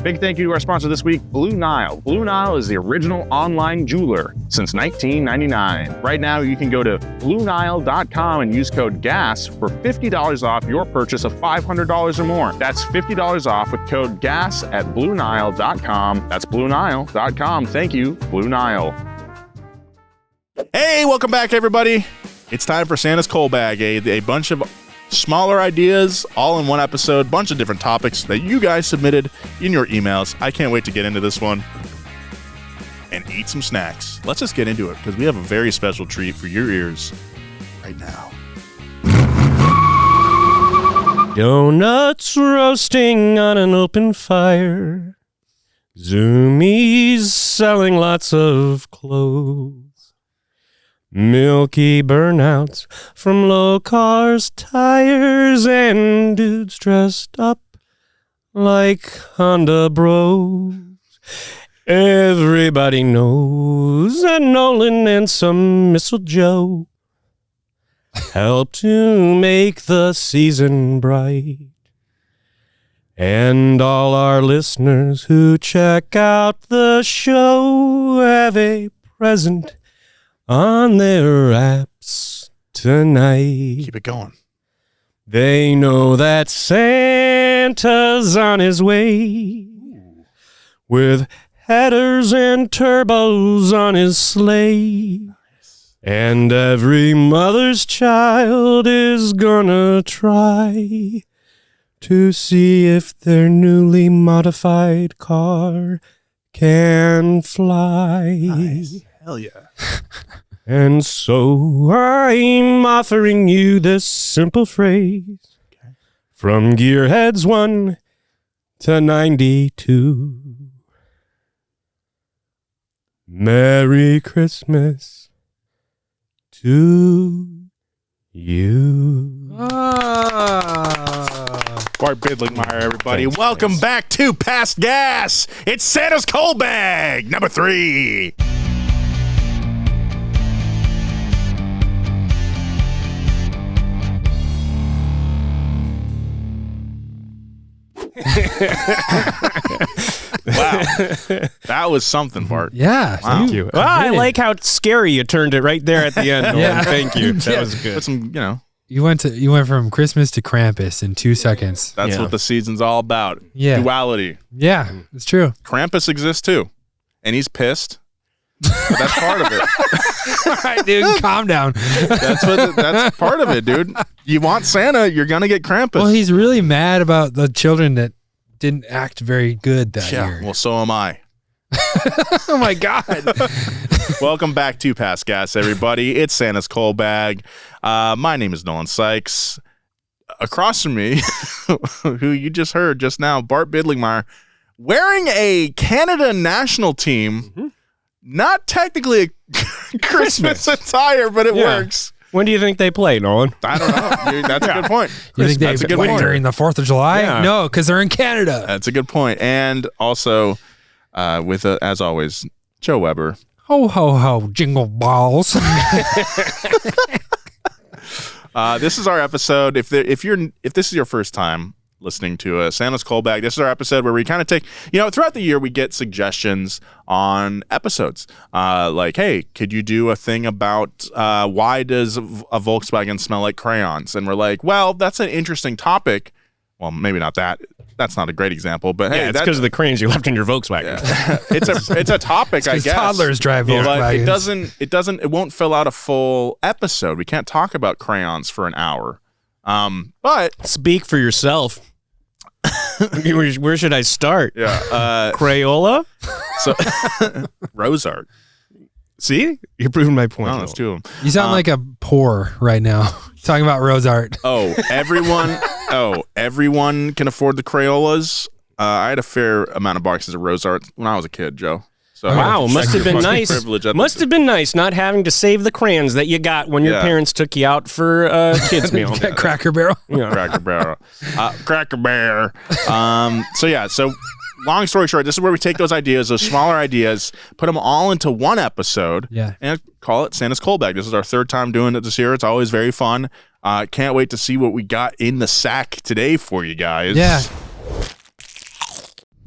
Big thank you to our sponsor this week, Blue Nile. Blue Nile is the original online jeweler since 1999. Right now, you can go to BlueNile.com and use code GAS for $50 off your purchase of $500 or more. That's $50 off with code GAS at BlueNile.com. That's BlueNile.com. Thank you, Blue Nile. Hey, welcome back, everybody. It's time for Santa's Coal Bag, a bunch of smaller ideas all in one episode, bunch of different topics that you guys submitted in your emails. I can't wait to get into this one and eat some snacks. Let's just get into it because we have a very special treat for your ears right now. Donuts roasting on an open fire. Zoomies selling lots of clothes. Milky burnouts from low cars, tires, and dudes dressed up like Honda bros. Everybody knows that Nolan and some mistletoe help to make the season bright. And all our listeners who check out the show have a present on their apps tonight. Keep it going. They know that Santa's on his way with headers and turbos on his sleigh. And every mother's child is gonna try to see if their newly modified car can fly. Nice. Hell yeah. And so I'm offering you this simple phrase. Okay. From Gearheads 1 to 92. Merry Christmas to you. Bart Bidlingmeyer, everybody. Thanks, Welcome thanks. back to Past Gas. It's Santa's Coal Bag, number 3. Wow. That was something, Bart. Yeah. Wow. Thank you. Well, I like how scary you turned it right there at the end. Nolan. Yeah. Thank you. That was good. Put some, You went from Christmas to Krampus in 2 seconds. that's Yeah. what the season's all about. Yeah. Duality. Yeah, it's true. Krampus exists too. And he's pissed. But that's part of it. All right, dude, calm down. That's part of it, dude. You want Santa, you're gonna get Krampus. Well, he's really mad about the children that didn't act very good that year. Well, so am I. Oh my God. Welcome back to Past Gas, everybody. It's Santa's Coal Bag. My name is Nolan Sykes. Across from me, who you just heard just now, Bart Bidlingmeyer, wearing a Canada national team. Not technically a Christmas attire, but it works. When do you think they play, Nolan? I don't know. That's a good point. You think That's a good point. during the 4th of July? Yeah. No, because they're in Canada. That's a good point. And also, as always, Joe Weber. Ho, ho, ho, jingle balls. This is our episode. If this is your first time listening to Santa's Coal Bag, this is our episode where we kind of take, throughout the year we get suggestions on episodes. Like, hey, could you do a thing about why does a Volkswagen smell like crayons? And we're like, well, that's an interesting topic. Well, maybe not that. That's not a great example, but hey, it's because of the crayons you left in your Volkswagen. Yeah. it's a topic, I guess. Toddlers drive But Volkswagens. it won't fill out a full episode. We can't talk about crayons for an hour. But Speak for yourself. Where should I start? yeah, Crayola? so rose art. See? You're proving my point. Oh, that's two of them. You sound like a poor right now. Talking about rose art. Oh, everyone can afford the Crayolas. I had a fair amount of boxes of rose art when I was a kid, Joe. So Wow, must have been nice. Must Have been nice not having to save the crayons that you got when your parents took you out for a kids meal. Cracker Barrel. Yeah. Cracker Barrel. Cracker Bear. So long story short, this is where we take those ideas, those smaller ideas, put them all into one episode, and call it Santa's Coal Bag. This is our 3rd time doing it this year. It's always very fun. Can't wait to see what we got in the sack today for you guys. Yeah.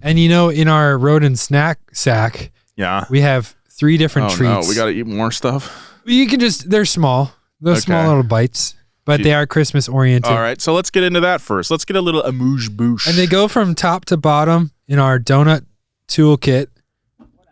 And in our rodent snack sack, Yeah. we have 3 different treats. No, we got to eat more stuff. You can they're small. They're small little bites, but they are Christmas oriented. All right, so let's get into that first. Let's get a little amuse-bouche. And they go from top to bottom in our donut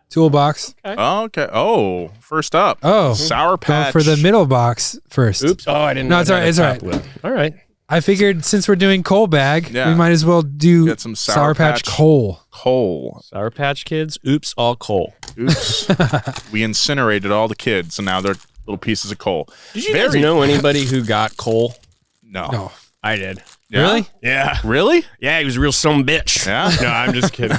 toolbox. Okay. Oh, first up. Oh, Sour Patch. go for the middle box first. Oops. Oh, I didn't. No, know it's all that right. It's had all a right. top lid. All right. I figured since we're doing coal bag, Yeah. we might as well do Get some Sour Patch coal. Coal. Sour Patch Kids. Oops, all coal. Oops. We incinerated all the kids, and now they're little pieces of coal. Did you guys know anybody who got coal? No. I did. Yeah? Really? Yeah. Really? Yeah, he was a real son of a bitch. Yeah? No, I'm just kidding.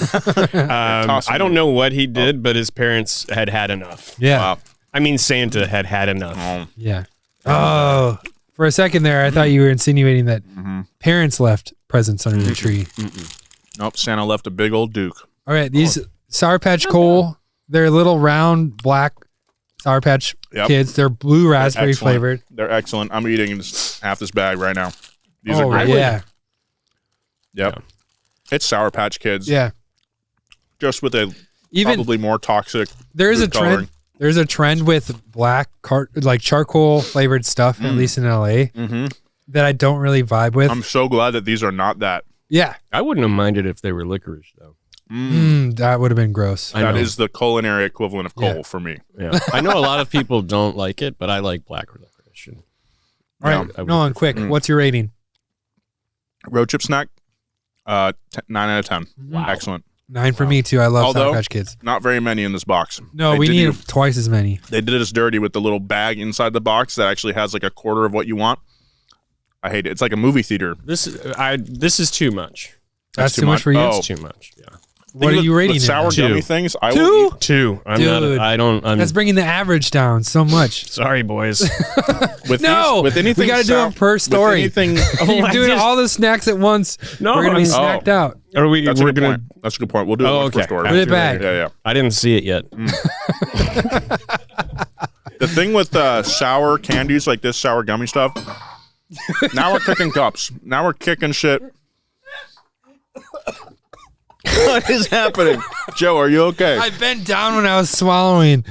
I don't know what he did, but his parents had enough. Yeah. Wow. I mean, Santa had enough. Yeah. Oh, for a second there, I thought you were insinuating that parents left presents under the tree. Nope, Santa left a big old Duke. All right, these Sour Patch coal, they're little round black Sour Patch Kids. They're blue raspberry Excellent. flavored. They're excellent. I'm eating half this bag right now. These are Oh, great. yeah. Yep. It's Sour Patch Kids. Yeah. Just with a Even probably more toxic. there is a food coloring. trend. There's a trend with black like charcoal flavored stuff, at least in LA, that I don't really vibe with. I'm so glad that these are not that. Yeah. I wouldn't have minded if they were licorice, though. That would have been gross. I That know. is the culinary equivalent of coal Yeah. for me. Yeah. I know a lot of people don't like it, but I like black licorice. And All right, I would Nolan, quick. What's your rating? Road chip snack, 9 out of 10. Wow. Excellent. 9 for me too. I love Although- Sour Patch Kids. Not very many in this box. No, They we did need you- twice as many. They did us dirty with the little bag inside the box that actually has like a quarter of what you want. I hate it. It's like a movie theater. This is too much. That's too much for you? Oh. It's too much. Yeah. What are you rating with it? sour Two. gummy things? I Two? will eat 2. I'm Dude. not. I don't. That's bringing the average down so much. Sorry, boys. with No, these, with anything. we got to do sour- them per story. With anything, You're I doing just- all the snacks at once. No, we're gonna be I'm- snacked out. Are we? that's a We're good gonna. point. That's a good point. We'll do it Oh, one per okay. story. Put it back. Yeah. I didn't see it yet. The thing with sour candies like this sour gummy stuff. Now we're kicking cups. Now we're kicking shit. What is happening? Joe, are you okay? I bent down when I was swallowing.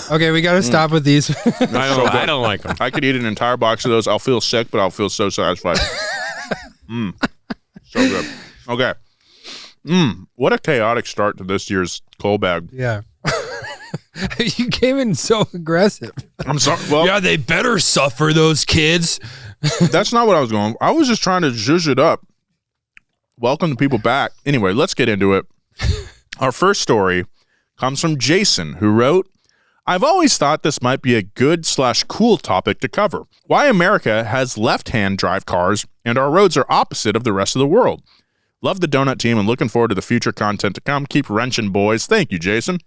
Okay, we got to stop with these. I don't like them. I could eat an entire box of those. I'll feel sick, but I'll feel so satisfied. So good. Okay. What a chaotic start to this year's coal bag. Yeah. You came in so aggressive. I'm sorry. Well, they better suffer, those kids. that's not what I was going. I was just trying to zhuzh it up. Welcome the people back. Anyway, let's get into it. Our first story comes from Jason, who wrote, I've always thought this might be a good/cool topic to cover. Why America has left-hand drive cars and our roads are opposite of the rest of the world. Love the donut team and looking forward to the future content to come. Keep wrenching, boys. Thank you, Jason.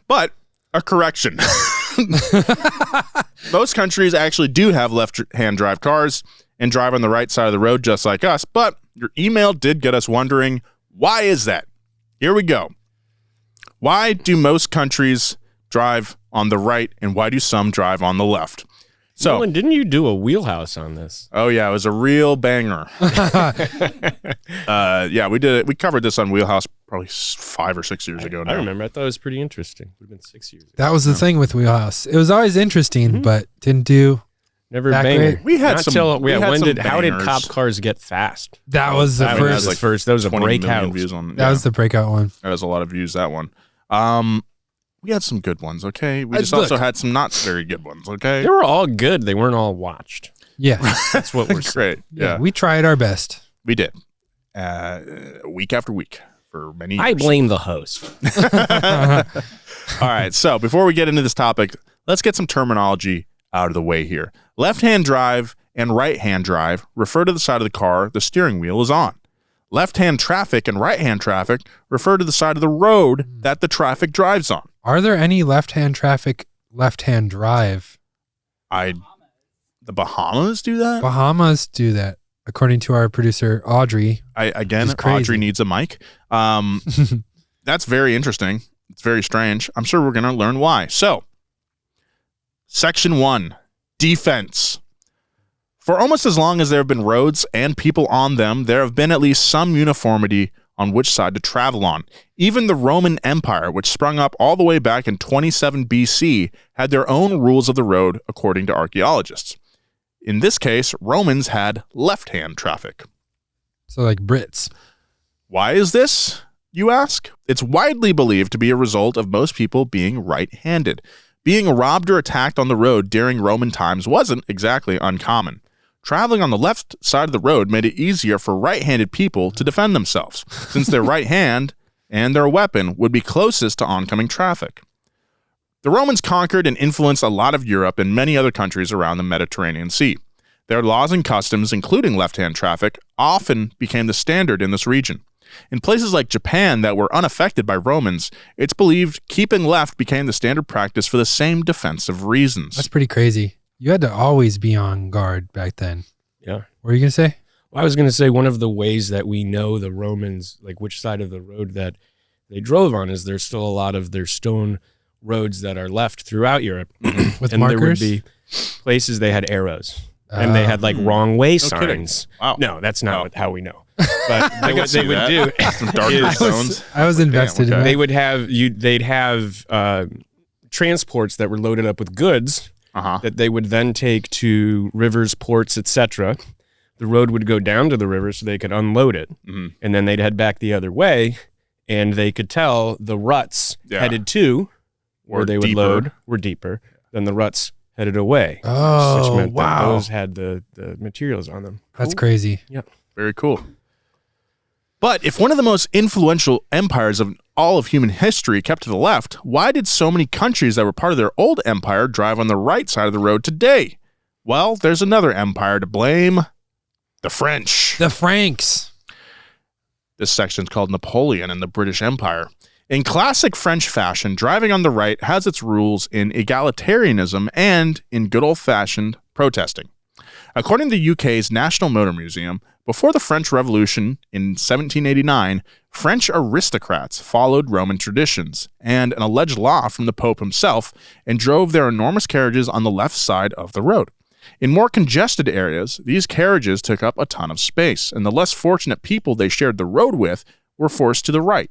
But a correction. Most countries actually do have left-hand drive cars and drive on the right side of the road just like us, but your email did get us wondering, why is that? Here we go. Why do most countries drive on the right and why do some drive on the left? So, Nolan, didn't you do a wheelhouse on this? oh yeah, it was a real banger. Yeah, we did it. We covered this on Wheelhouse probably 5 or 6 years ago now. I remember. I thought it was pretty interesting. Would have been 6 years ago. That was the thing with Wheelhouse. It was always interesting, but didn't do. Never That banger. great. We had Not some- till- we had when some did how did bangers. cop cars get fast? That was the That first. was first. That was a 20 million breakout. views on. That was the breakout one. That has a lot of views, that one. We had some good ones, okay? We just Look. also had some not very good ones, okay? They were all good. They weren't all watched. Yeah. That's what we're saying. Great. Yeah, We tried our best. we did. Week after week for many years. I blame the host. All right, so before we get into this topic, let's get some terminology out of the way here. Left-hand drive and right-hand drive refer to the side of the car the steering wheel is on. Left-hand traffic and right-hand traffic refer to the side of the road that the traffic drives on. Are there any left-hand traffic, left-hand drive? The Bahamas do that? Bahamas do that, according to our producer, Audrey. Again, Which is crazy. Audrey needs a mic. That's very interesting. It's very strange. I'm sure we're going to learn why. So, Section 1, defense. For almost as long as there have been roads and people on them, there have been at least some uniformity on which side to travel on. Even the Roman Empire, which sprung up all the way back in 27 BC, had their own rules of the road according to archaeologists. In this case, Romans had left-hand traffic. So like Brits. Why is this, you ask? It's widely believed to be a result of most people being right-handed. Being robbed or attacked on the road during Roman times wasn't exactly uncommon. Traveling on the left side of the road made it easier for right-handed people to defend themselves, since their right hand and their weapon would be closest to oncoming traffic. The Romans conquered and influenced a lot of Europe and many other countries around the Mediterranean Sea. Their laws and customs, including left-hand traffic, often became the standard in this region. In places like Japan that were unaffected by Romans, it's believed keeping left became the standard practice for the same defensive reasons. That's pretty crazy. You had to always be on guard back then. Yeah. What were you going to say? Well, I was going to say one of the ways that we know the Romans, like which side of the road that they drove on, is there's still a lot of their stone roads that are left throughout Europe. With and markers? There would be places they had arrows. And they had like wrong way signs. Wow. No, that's not how we know. But I what they would do Some darker stones. I was invested in okay. that. they would have they'd have transports that were loaded up with goods that they would then take to rivers, ports, etc. The road would go down to the river so they could unload it, and then they'd head back the other way, and they could tell the ruts headed to where they would load were deeper than the ruts headed away. Oh, which meant wow. that those had the materials on them. That's crazy. Yep. Very cool. But if one of the most influential empires of all of human history kept to the left, why did so many countries that were part of their old empire drive on the right side of the road today? Well, there's another empire to blame. The French. The Franks. This section is called Napoleon and the British Empire. In classic French fashion, driving on the right has its rules in egalitarianism and in good old-fashioned protesting. According to the UK's National Motor Museum, before the French Revolution in 1789, French aristocrats followed Roman traditions and an alleged law from the Pope himself and drove their enormous carriages on the left side of the road. In more congested areas, these carriages took up a ton of space, and the less fortunate people they shared the road with were forced to the right.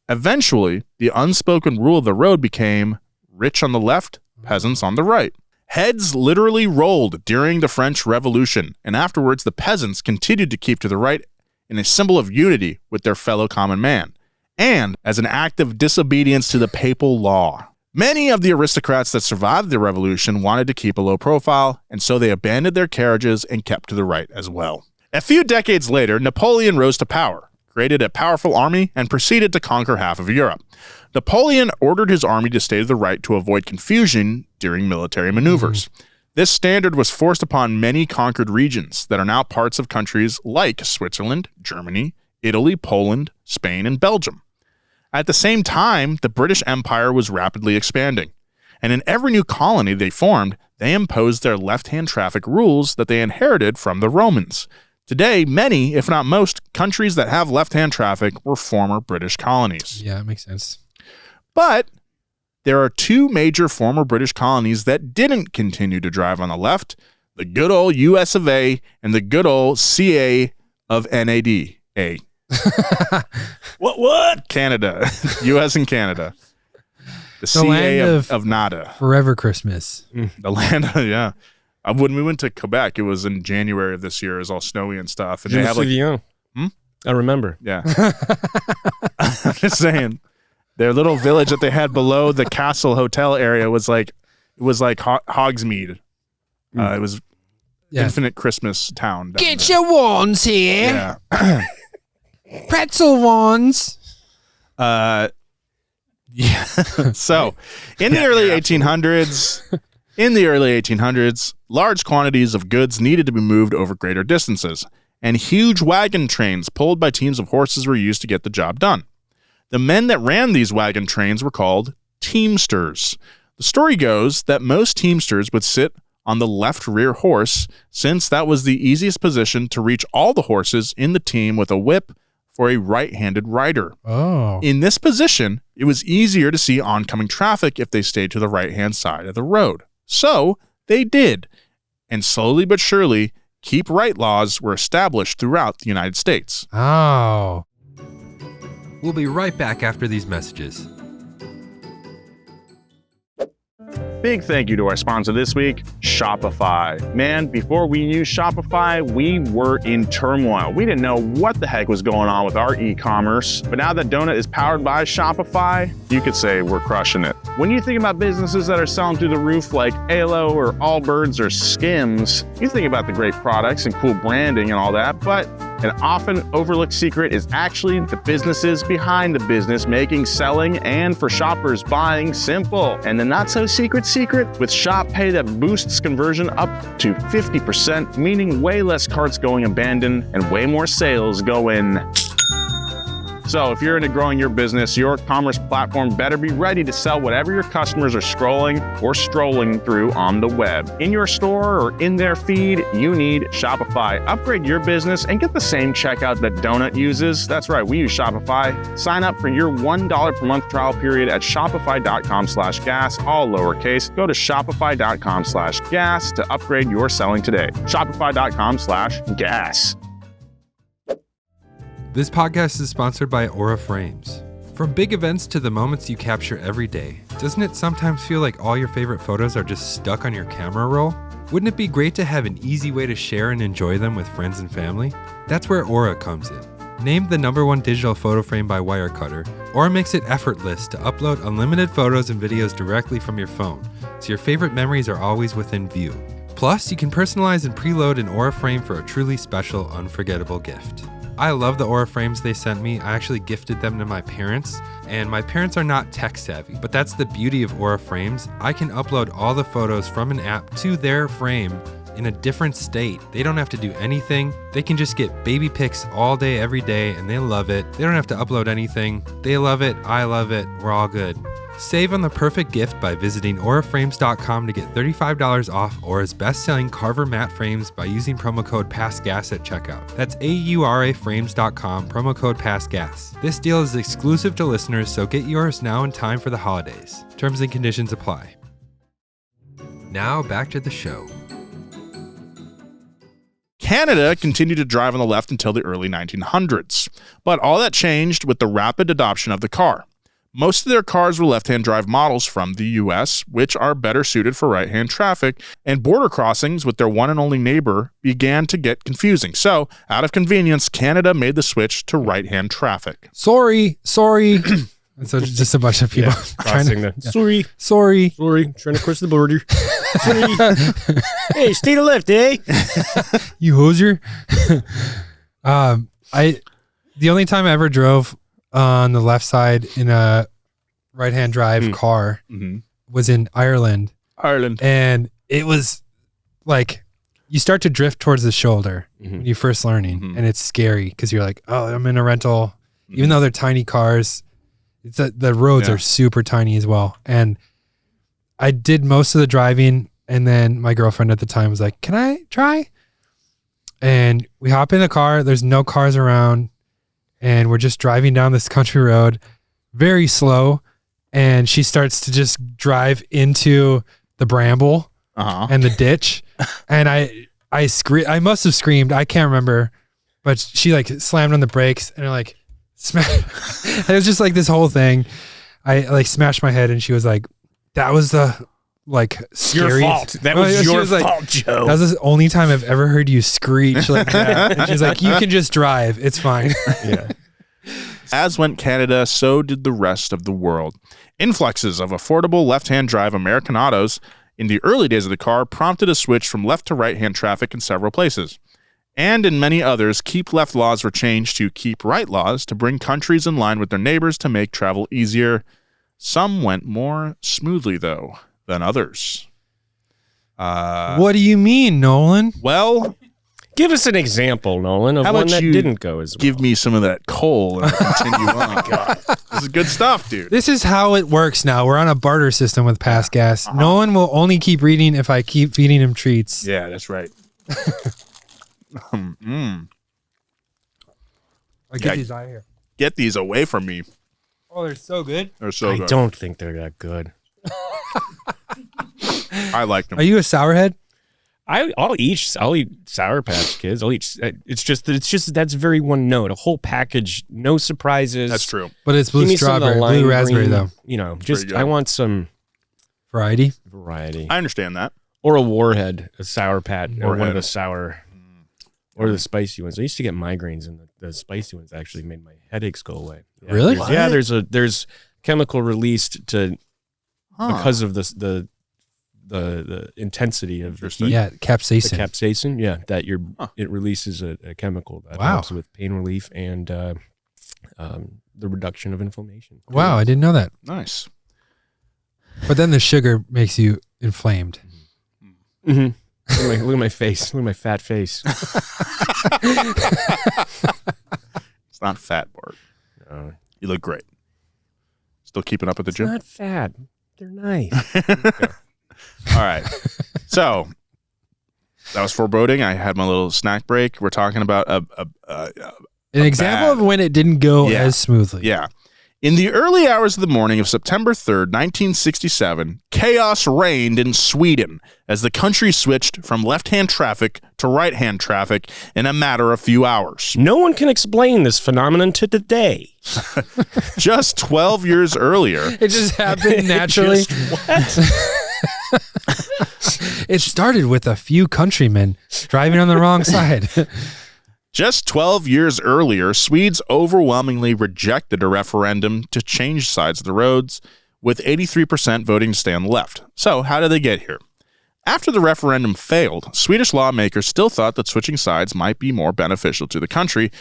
Eventually, the unspoken rule of the road became rich on the left, peasants on the right. Heads literally rolled during the French Revolution, and afterwards the peasants continued to keep to the right in a symbol of unity with their fellow common man, and as an act of disobedience to the papal law. Many of the aristocrats that survived the revolution wanted to keep a low profile, and so they abandoned their carriages and kept to the right as well. A few decades later, Napoleon rose to power, created a powerful army, and proceeded to conquer half of Europe. Napoleon ordered his army to stay to the right to avoid confusion during military maneuvers. This standard was forced upon many conquered regions that are now parts of countries like Switzerland, Germany, Italy, Poland, Spain, and Belgium. At the same time, the British Empire was rapidly expanding, and in every new colony they formed, they imposed their left-hand traffic rules that they inherited from the Romans. Today, many, if not most, countries that have left-hand traffic were former British colonies. Yeah, it makes sense. But there are two major former British colonies that didn't continue to drive on the left, the good old US of A and the good old CA of NAD. A. What? Canada. US and Canada. The CA of nada. Forever Christmas. The land of, yeah. When we went to Quebec, it was in January of this year. It was all snowy and stuff. And they have like, I remember. yeah. I'm just saying. Their little village that they had below the castle hotel area was like, it was like Hogsmeade. It was infinite Christmas town. Get your wands here. Yeah. Pretzel wands. Yeah. So, in the early 1800s, large quantities of goods needed to be moved over greater distances, and huge wagon trains pulled by teams of horses were used to get the job done. The men that ran these wagon trains were called teamsters. The story goes that most teamsters would sit on the left rear horse, since that was the easiest position to reach all the horses in the team with a whip for a right-handed rider. Oh. In this position, it was easier to see oncoming traffic if they stayed to the right-hand side of the road. So, they did. And slowly but surely, keep right laws were established throughout the United States. Oh. We'll be right back after these messages. Big thank you to our sponsor this week, Shopify. Man, before we used Shopify, we were in turmoil. We didn't know what the heck was going on with our e-commerce. But now that Donut is powered by Shopify, you could say we're crushing it. When you think about businesses that are selling through the roof like Alo or Allbirds or Skims, you think about the great products and cool branding and all that, but an often overlooked secret is actually the businesses behind the business making selling and for shoppers buying simple. And the not so secret with Shop Pay that boosts conversion up to 50%, meaning way less carts going abandoned and way more sales go in. So if you're into growing your business, your commerce platform better be ready to sell whatever your customers are scrolling or strolling through on the web. In your store or in their feed, you need Shopify. Upgrade your business and get the same checkout that Donut uses. That's right, we use Shopify. Sign up for your $1 per month trial period at shopify.com/gas, all lowercase. Go to shopify.com/gas to upgrade your selling today. Shopify.com/gas. This podcast is sponsored by Aura Frames. From big events to the moments you capture every day, doesn't it sometimes feel like all your favorite photos are just stuck on your camera roll? Wouldn't it be great to have an easy way to share and enjoy them with friends and family? That's where Aura comes in. Named the #1 digital photo frame by Wirecutter, Aura makes it effortless to upload unlimited photos and videos directly from your phone, so your favorite memories are always within view. Plus, you can personalize and preload an Aura frame for a truly special, unforgettable gift. I love the Aura frames they sent me. I actually gifted them to my parents, and my parents are not tech savvy, but that's the beauty of Aura frames. I can upload all the photos from an app to their frame in a different state. They don't have to do anything. They can just get baby pics all day, every day, and they love it. They don't have to upload anything. They love it. I love it. We're all good. Save on the perfect gift by visiting auraframes.com to get $35 off Aura's best-selling Carver matte frames by using promo code PASSGAS at checkout. That's auraframes.com, promo code PASSGAS. This deal is exclusive to listeners, so get yours now in time for the holidays. Terms and conditions apply. Now back to the show. Canada continued to drive on the left until the early 1900s, but all that changed with the rapid adoption of the car. Most of their cars were left-hand drive models from the US, which are better suited for right-hand traffic, and border crossings with their one and only neighbor began to get confusing. So, out of convenience, Canada made the switch to right-hand traffic. Sorry. And so just a bunch of people Crossing the sorry, trying to cross the border. Sorry. Hey, stay to left, eh? you hoser. The only time I ever drove on the left side in a right-hand drive car was in Ireland. And it was like you start to drift towards the shoulder when you're first learning, and it's scary because you're like, oh, I'm in a rental. Even though they're tiny cars, the roads are super tiny as well. And I did most of the driving, and then my girlfriend at the time was like, can I try? And we hop in the car. There's no cars around. And we're just driving down this country road very slow. And she starts to just drive into the bramble and the ditch. And I must have screamed. I can't remember. But she like slammed on the brakes and like smashed. It was just like this whole thing. I like smashed my head, and she was like, that was the like scary. Your fault. That was your fault, Joe. That was the only time I've ever heard you screech like that. And she's like, you can just drive. It's fine. Yeah. As went Canada, so did the rest of the world. Influxes of affordable left-hand drive American autos in the early days of the car prompted a switch from left to right-hand traffic in several places. And in many others, keep left laws were changed to keep right laws to bring countries in line with their neighbors to make travel easier. Some went more smoothly, though, than others. What do you mean, Nolan? Well, give us an example, Nolan, of one that didn't go as well. Give me some of that coal and continue on. God, this is good stuff, dude. This is how it works now. We're on a barter system with Pass Gas. Nolan will only keep reading if I keep feeding him treats. Yeah, that's right. Get these out of here. Get these away from me. Oh, they're so good. They're so good. I don't think they're that good. I like them. Are you a sourhead? I'll eat Sour Patch Kids. It's just that's very one note. A whole package, no surprises. That's true. But it's blue strawberry, blue raspberry though. I want some variety. I understand that. Or a Warhead, a Sour Patch, or one of the sour, or the spicy ones. I used to get migraines, and the spicy ones actually made my headaches go away. Yeah, really? Yeah, there's chemical released because of the intensity of the heat. Yeah, capsaicin. The capsaicin, yeah, it releases a chemical that helps with pain relief and the reduction of inflammation. Wow, I didn't know that. Nice. But then the sugar makes you inflamed. Mm-hmm. Look at my face. Look at my fat face. It's not fat, Bart. No. You look great. Still keeping up at the gym? Not fat. They're nice. All right. So that was foreboding. I had my little snack break. We're talking about an example of when it didn't go as smoothly. Yeah. In the early hours of the morning of September 3rd, 1967, chaos reigned in Sweden as the country switched from left-hand traffic to right-hand traffic in a matter of few hours. No one can explain this phenomenon to today. Just 12 years earlier. It just happened naturally. It started with a few countrymen driving on the wrong side. Just 12 years earlier, Swedes overwhelmingly rejected a referendum to change sides of the roads, with 83% voting to stay on the left. So, how did they get here? After the referendum failed, Swedish lawmakers still thought that switching sides might be more beneficial to the country,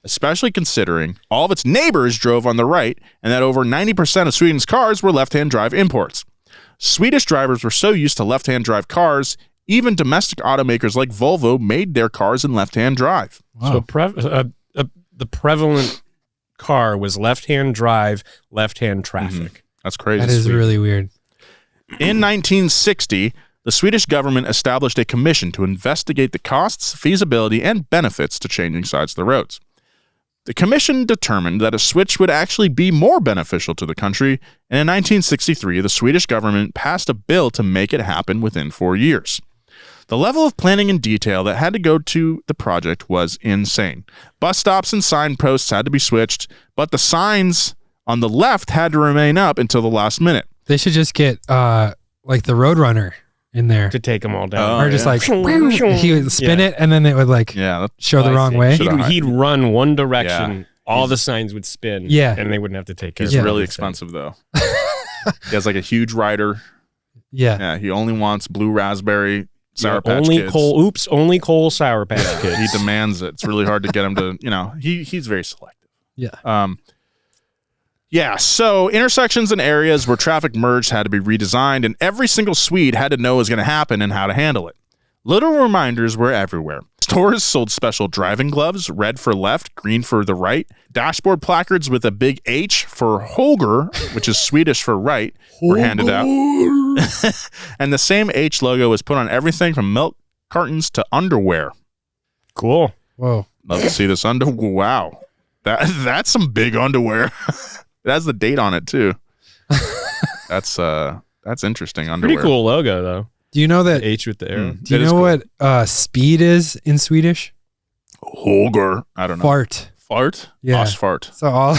especially considering all of its neighbors drove on the right and that over 90% of Sweden's cars were left-hand drive imports. Swedish drivers were so used to left-hand drive cars, even domestic automakers like Volvo made their cars in left-hand drive. Wow. So the prevalent car was left-hand drive, left-hand traffic. Mm-hmm. That's crazy. That is really weird. In 1960, the Swedish government established a commission to investigate the costs, feasibility, and benefits to changing sides of the roads. The commission determined that a switch would actually be more beneficial to the country, and in 1963, the Swedish government passed a bill to make it happen within 4 years. The level of planning and detail that had to go to the project was insane. Bus stops and signposts had to be switched, but the signs on the left had to remain up until the last minute. They should just get like the Roadrunner in there to take them all down. Or just like he would spin it and then it would like show the wrong way. He'd run one direction, all the signs would spin, and they wouldn't have to take care of it. He's really expensive though. He has like a huge rider. Yeah. He only wants blue raspberry Sour Patch Kids. Only Cole Sour Patch Kids. He demands it. It's really hard to get him to, he's very selective. Yeah. So intersections and areas where traffic merged had to be redesigned, and every single Swede had to know what was going to happen and how to handle it. Little reminders were everywhere. Stores sold special driving gloves, red for left, green for the right. Dashboard placards with a big H for Höger, which is Swedish for right, were handed out. And the same H logo was put on everything from milk cartons to underwear. Cool. Whoa. Love to see this underwear. Wow. That's some big underwear. It has the date on it too. That's interesting underwear. Pretty cool logo though. Do you know that the H with the arrow? Do you know what speed is in Swedish? Höger. I don't know. Fart. Fart? Yeah. Fart. So all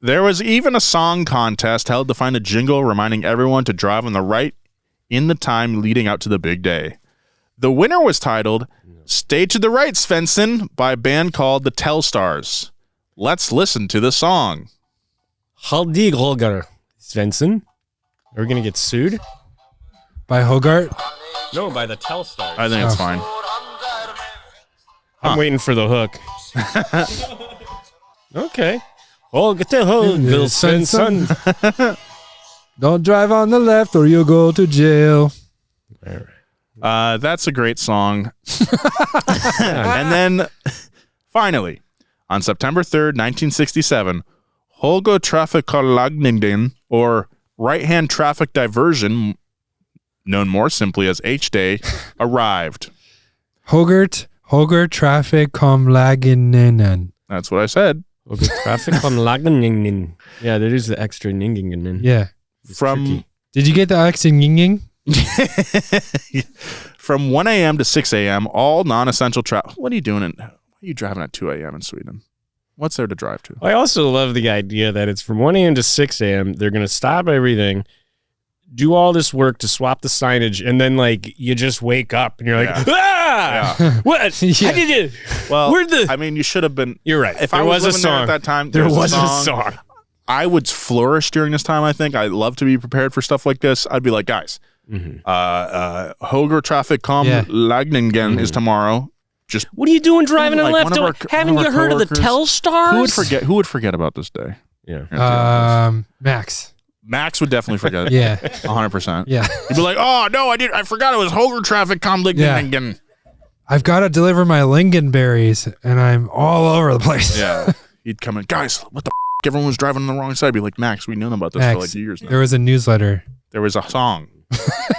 There was even a song contest held to find a jingle reminding everyone to drive on the right in the time leading out to the big day. The winner was titled Stay to the Right, Svensson by a band called the Telstars. Let's listen to the song. Haldig Holger Svensson. Are we going to get sued? By Hogart? No, by the Telstars. I think it's fine. I'm waiting for the hook. Okay. Holger Holger Svensson. Don't drive on the left or you'll go to jail. That's a great song. And then, finally, on September 3rd, 1967, Holger Trafiklagningen, or right-hand traffic diversion, known more simply as H-Day, arrived. Höger Trafikomlagningen. That's what I said. Holger Trafikomlagningen. Yeah, there is the extra ningingen. Yeah. From Did you get the extra ninging? From 1 a.m. to 6 a.m., all non-essential travel. What are you doing? Why are you driving at 2 a.m. in Sweden? What's there to drive to? I also love the idea that it's from 1 a.m. to 6 a.m. They're going to stop everything, do all this work to swap the signage, and then like you just wake up and you're like, what? How did you? Well, where'd the? I mean, you should have been. You're right. If there I was a living song there at that time, there was a song. I would flourish during this time. I think I love to be prepared for stuff like this. I'd be like, guys, Hoger traffic com Lagningen is tomorrow. Just what are you doing driving on left? Haven't you heard of the Telstars? Who would forget about this day? Yeah. Max. Max would definitely forget. 100%. Yeah. He'd be like, "Oh no, I forgot it was Hoger traffic com Lagningen." I've got to deliver my lingonberries, and I'm all over the place. Yeah. He'd come in, guys. What the? Everyone was driving on the wrong side. I'd be like, Max, we've known about this for like years now. There was a newsletter. There was a song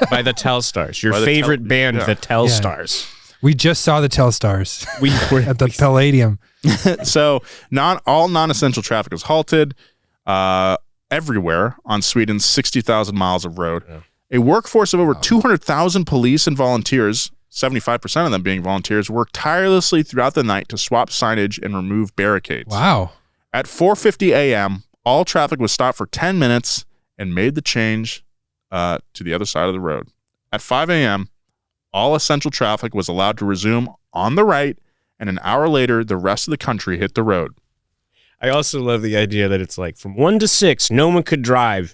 by the Telstars, your favorite band, the Telstars. We just saw the Telstars. We were at the Palladium. So all non-essential traffic was halted everywhere on Sweden's 60,000 miles of road. Yeah. A workforce of over 200,000 police and volunteers, 75% of them being volunteers, worked tirelessly throughout the night to swap signage and remove barricades. Wow. At 4:50 a.m., all traffic was stopped for 10 minutes and made the change to the other side of the road. At 5 a.m., all essential traffic was allowed to resume on the right, and an hour later, the rest of the country hit the road. I also love the idea that it's like from 1 to 6, no one could drive,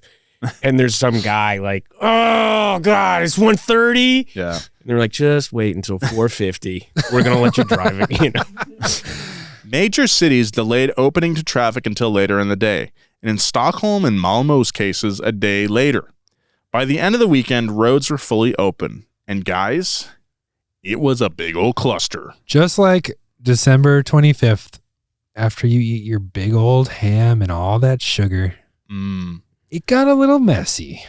and there's some guy like, oh, God, it's 1:30? Yeah. And they're like, just wait until 4:50. We're going to let you drive it, you know. Major cities delayed opening to traffic until later in the day, and in Stockholm and Malmö's cases, a day later. By the end of the weekend, roads were fully open. And guys, it was a big old cluster. Just like December 25th, after you eat your big old ham and all that sugar, it got a little messy.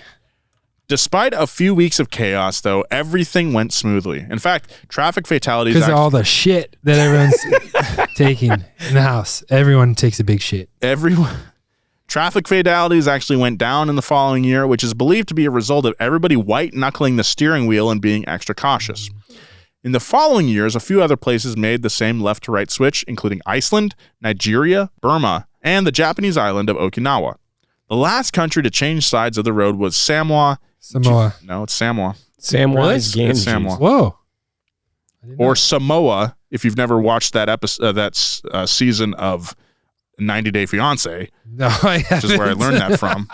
Despite a few weeks of chaos, though, everything went smoothly. In fact, traffic fatalities... Because of all the shit that everyone's taking in the house. Everyone takes a big shit. Traffic fatalities actually went down in the following year, which is believed to be a result of everybody white-knuckling the steering wheel and being extra cautious. In the following years, a few other places made the same left-to-right switch, including Iceland, Nigeria, Burma, and the Japanese island of Okinawa. The last country to change sides of the road was Samoa. No, it's Samoa. Samoa is Ganges. It's Samoa. Whoa. Or Samoa, if you've never watched that season of 90 Day Fiancé, which is where I learned that from.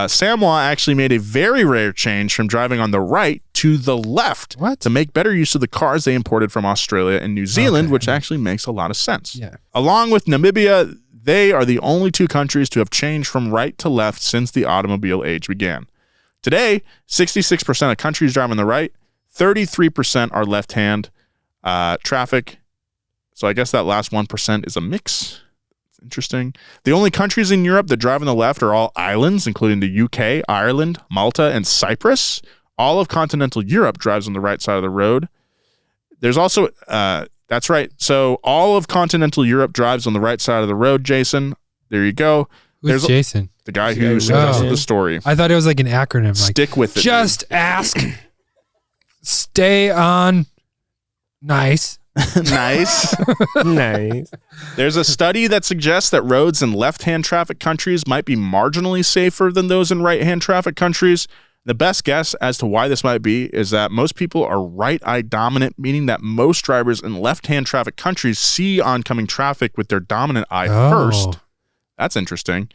Samoa actually made a very rare change from driving on the right to the left to make better use of the cars they imported from Australia and New Zealand, which actually makes a lot of sense. Yeah. Along with Namibia, they are the only two countries to have changed from right to left since the automobile age began. Today, 66% of countries drive on the right, 33% are left-hand traffic. So I guess that last 1% is a mix. It's interesting. The only countries in Europe that drive on the left are all islands, including the UK, Ireland, Malta, and Cyprus. All of continental Europe drives on the right side of the road. There's also, that's right. So all of continental Europe drives on the right side of the road, Jason. There you go. Who's Jason? The guy who suggested the story. I thought it was like an acronym. Stick with it. Just ask. Stay on. Nice. Nice. Nice. There's a study that suggests that roads in left-hand traffic countries might be marginally safer than those in right-hand traffic countries. The best guess as to why this might be is that most people are right-eye dominant, meaning that most drivers in left-hand traffic countries see oncoming traffic with their dominant eye first. That's interesting.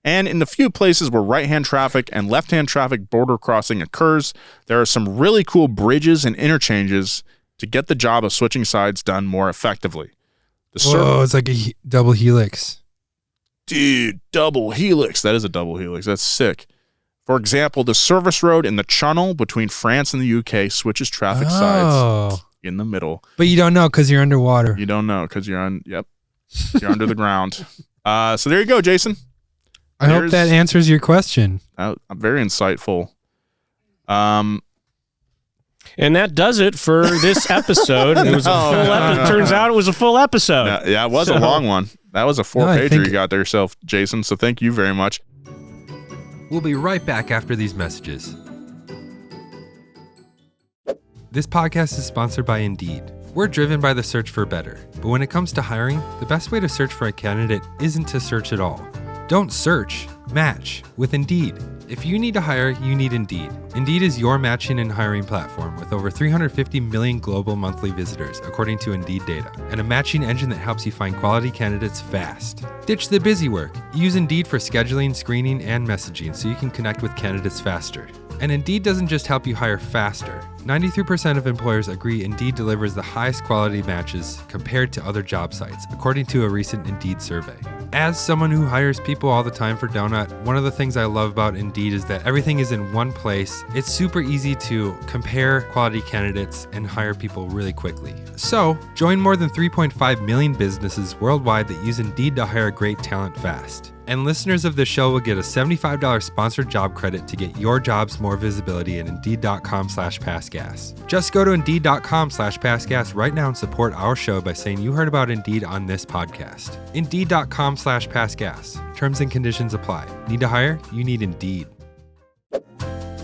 And in the few places where right-hand traffic and left-hand traffic border crossing occurs, there are some really cool bridges and interchanges to get the job of switching sides done more effectively. It's like a double helix. Dude, double helix. That is a double helix. That's sick. For example, the service road in the Channel between France and the UK switches traffic sides in the middle. But you don't know because you're underwater. You don't know because you're you're under the ground. So there you go, Jason. I hope that answers your question. Very insightful. And that does it for this episode. It was a full episode. Turns out it was a full episode. Yeah, it was a long one. That was a 4-pager you got there yourself, Jason. So thank you very much. We'll be right back after these messages. This podcast is sponsored by Indeed. We're driven by the search for better, but when it comes to hiring, the best way to search for a candidate isn't to search at all. Don't search, match with Indeed. If you need to hire, you need Indeed. Indeed is your matching and hiring platform with over 350 million global monthly visitors, according to Indeed data, and a matching engine that helps you find quality candidates fast. Ditch the busy work. Use Indeed for scheduling, screening, and messaging so you can connect with candidates faster. And Indeed doesn't just help you hire faster. 93% of employers agree Indeed delivers the highest quality matches compared to other job sites, according to a recent Indeed survey. As someone who hires people all the time for Donut, one of the things I love about Indeed is that everything is in one place. It's super easy to compare quality candidates and hire people really quickly. So, join more than 3.5 million businesses worldwide that use Indeed to hire great talent fast. And listeners of the show will get a $75 sponsored job credit to get your jobs more visibility at Indeed.com/passgas. Just go to Indeed.com/passgas right now and support our show by saying you heard about Indeed on this podcast. Indeed.com/passgas. Terms and conditions apply. Need to hire? You need Indeed.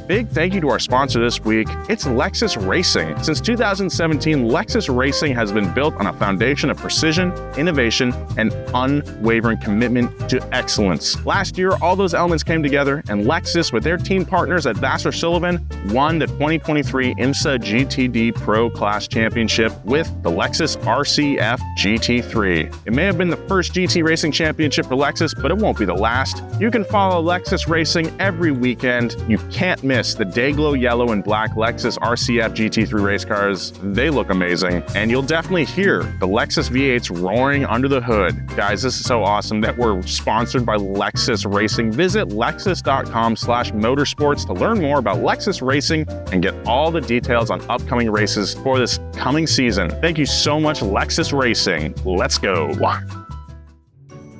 Big thank you to our sponsor this week. It's Lexus Racing. Since 2017, Lexus Racing has been built on a foundation of precision, innovation, and unwavering commitment to excellence. Last year, all those elements came together, and Lexus, with their team partners at Vassar Sullivan, won the 2023 IMSA GTD Pro Class Championship with the Lexus RCF GT3. It may have been the first GT Racing Championship for Lexus, but it won't be the last. You can follow Lexus Racing every weekend. You can't miss the Dayglow yellow and black Lexus RCF GT3 race cars. They look amazing. And you'll definitely hear the Lexus V8s roaring under the hood. Guys, this is so awesome that we're sponsored by Lexus Racing. Visit lexus.com/motorsports to learn more about Lexus Racing and get all the details on upcoming races for this coming season. Thank you so much, Lexus Racing. Let's go.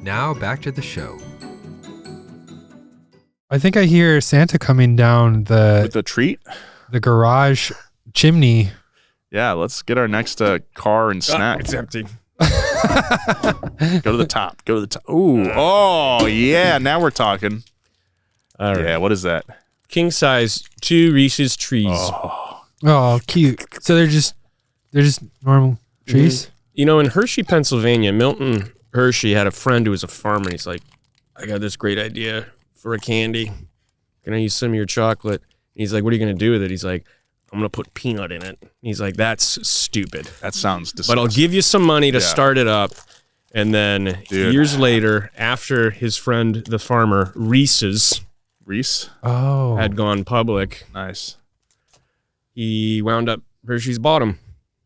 Now back to the show. I think I hear Santa coming down With the treat? the garage chimney. Yeah, let's get our next car and snack. It's empty. Go to the top. Go to the top. Ooh. Oh, yeah. Now we're talking. All right. Yeah, what is that? King size 2 Reese's trees. Oh, cute. So they're just normal trees. You know, in Hershey, Pennsylvania, Milton Hershey had a friend who was a farmer. And he's like, I got this great idea for a candy. Can I use some of your chocolate? And he's like, what are you going to do with it? He's like, I'm going to put peanut in it. And he's like, that's stupid. That sounds disgusting. But I'll give you some money to start it up. And then years later, after his friend, the farmer, Reese had gone public. Nice. He wound up, Hershey's bought him.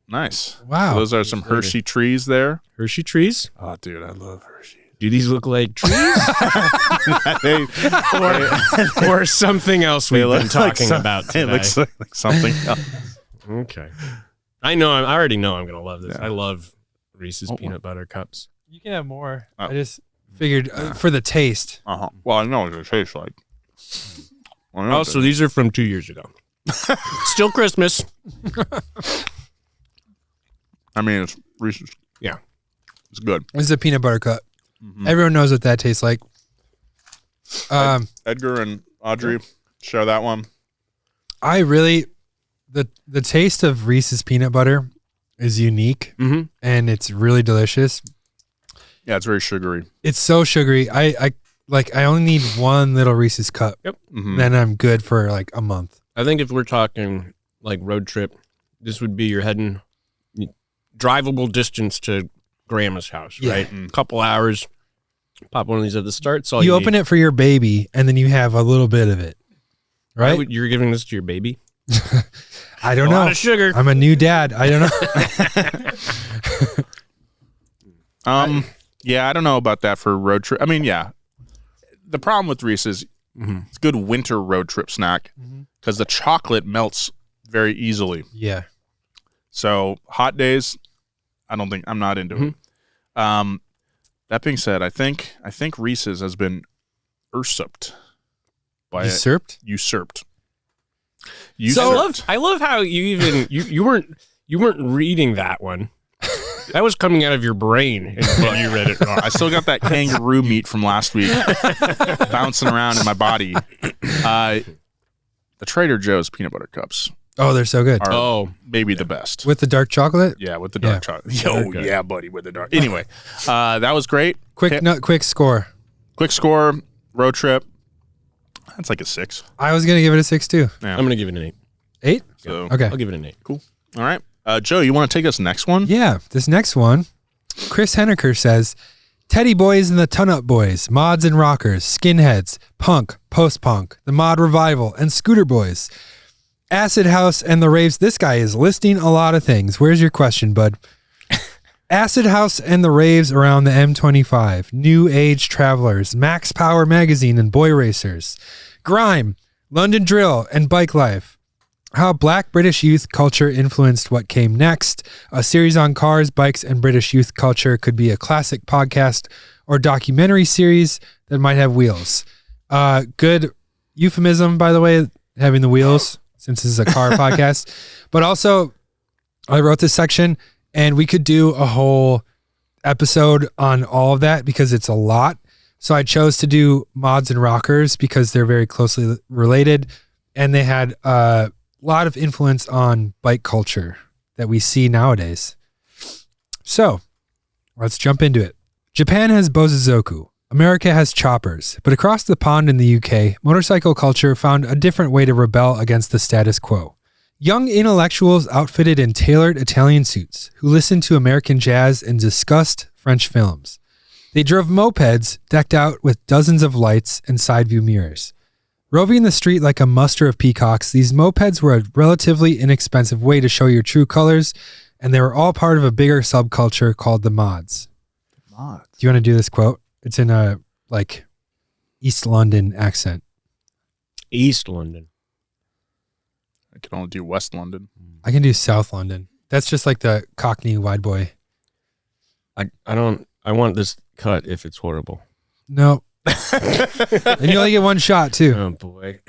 Nice. Wow. So those are some Hershey trees there. Hershey trees? Oh, dude, I love Hershey. Do these look like trees? or something else we've been talking about today? It looks like something else. Okay. I already know I'm going to love this. Yeah. I love Reese's peanut butter cups. You can have more. I just figured for the taste. Uh-huh. Well, I know what it tastes like. So these are from 2 years ago. Still Christmas. I mean, it's Reese's. Yeah. It's good. This is a peanut butter cup. Mm-hmm. Everyone knows what that tastes like. Edgar and Audrey share that one. I really, the taste of Reese's peanut butter is unique, and it's really delicious. Yeah, it's very sugary. It's so sugary. I only need one little Reese's cup. Yep. Then I'm good for like a month. I think if we're talking like road trip, this would be your heading drivable distance to Grandma's house, right? A couple hours. Pop one of these at the start. So you open it for your baby, and then you have a little bit of it, right? You're giving this to your baby? I don't know. A lot of sugar. I'm a new dad. I don't know. Yeah, I don't know about that for a road trip. I mean, yeah. The problem with Reese's, it's a good winter road trip snack because the chocolate melts very easily. Yeah. So hot days, I'm not into it. That being said, I think Reese's has been usurped. Usurped? Usurped. So I love how you weren't reading that one. That was coming out of your brain when you read it. I still got that kangaroo meat from last week bouncing around in my body. The Trader Joe's peanut butter cups Oh, they're so good. are maybe the best. With the dark chocolate? Yeah, with the dark chocolate. Yo, yeah, buddy, with the dark. Anyway, that was great. Quick score. Quick score, road trip. That's like a 6. I was going to give it a 6 too. Yeah. I'm going to give it an 8. 8? So, okay. I'll give it an 8. Cool. All right. Joe, you want to take us next one? Yeah, this next one, Chris Henniker says, Teddy Boys and the Ton Up Boys, Mods and Rockers, Skinheads, Punk, Post-Punk, the Mod Revival, and Scooter Boys, Acid House and the Raves. This guy is listing a lot of things. Where's your question, bud? Acid House and the Raves around the M25, New Age Travelers, Max Power Magazine and Boy Racers, Grime, London Drill, and Bike Life. How Black British youth culture influenced what came next. A series on cars, bikes, and British youth culture could be a classic podcast or documentary series that might have wheels. Good euphemism, by the way, having the wheels, since this is a car podcast. But also, I wrote this section, and we could do a whole episode on all of that because it's a lot. So I chose to do Mods and Rockers because they're very closely related, and they had a lot of influence on bike culture that we see nowadays. So let's jump into it. Japan has Bozuzoku. America has choppers. But across the pond in the UK, motorcycle culture found a different way to rebel against the status quo. Young intellectuals outfitted in tailored Italian suits who listened to American jazz and discussed French films. They drove mopeds decked out with dozens of lights and side view mirrors. Roving the street like a muster of peacocks, these mopeds were a relatively inexpensive way to show your true colors, and they were all part of a bigger subculture called the mods. Mods. Do you want to do this quote? It's in a, East London accent. East London. I can only do West London. I can do South London. That's just like the Cockney wide boy. I want this cut if it's horrible. No. And you only get one shot too. Oh boy.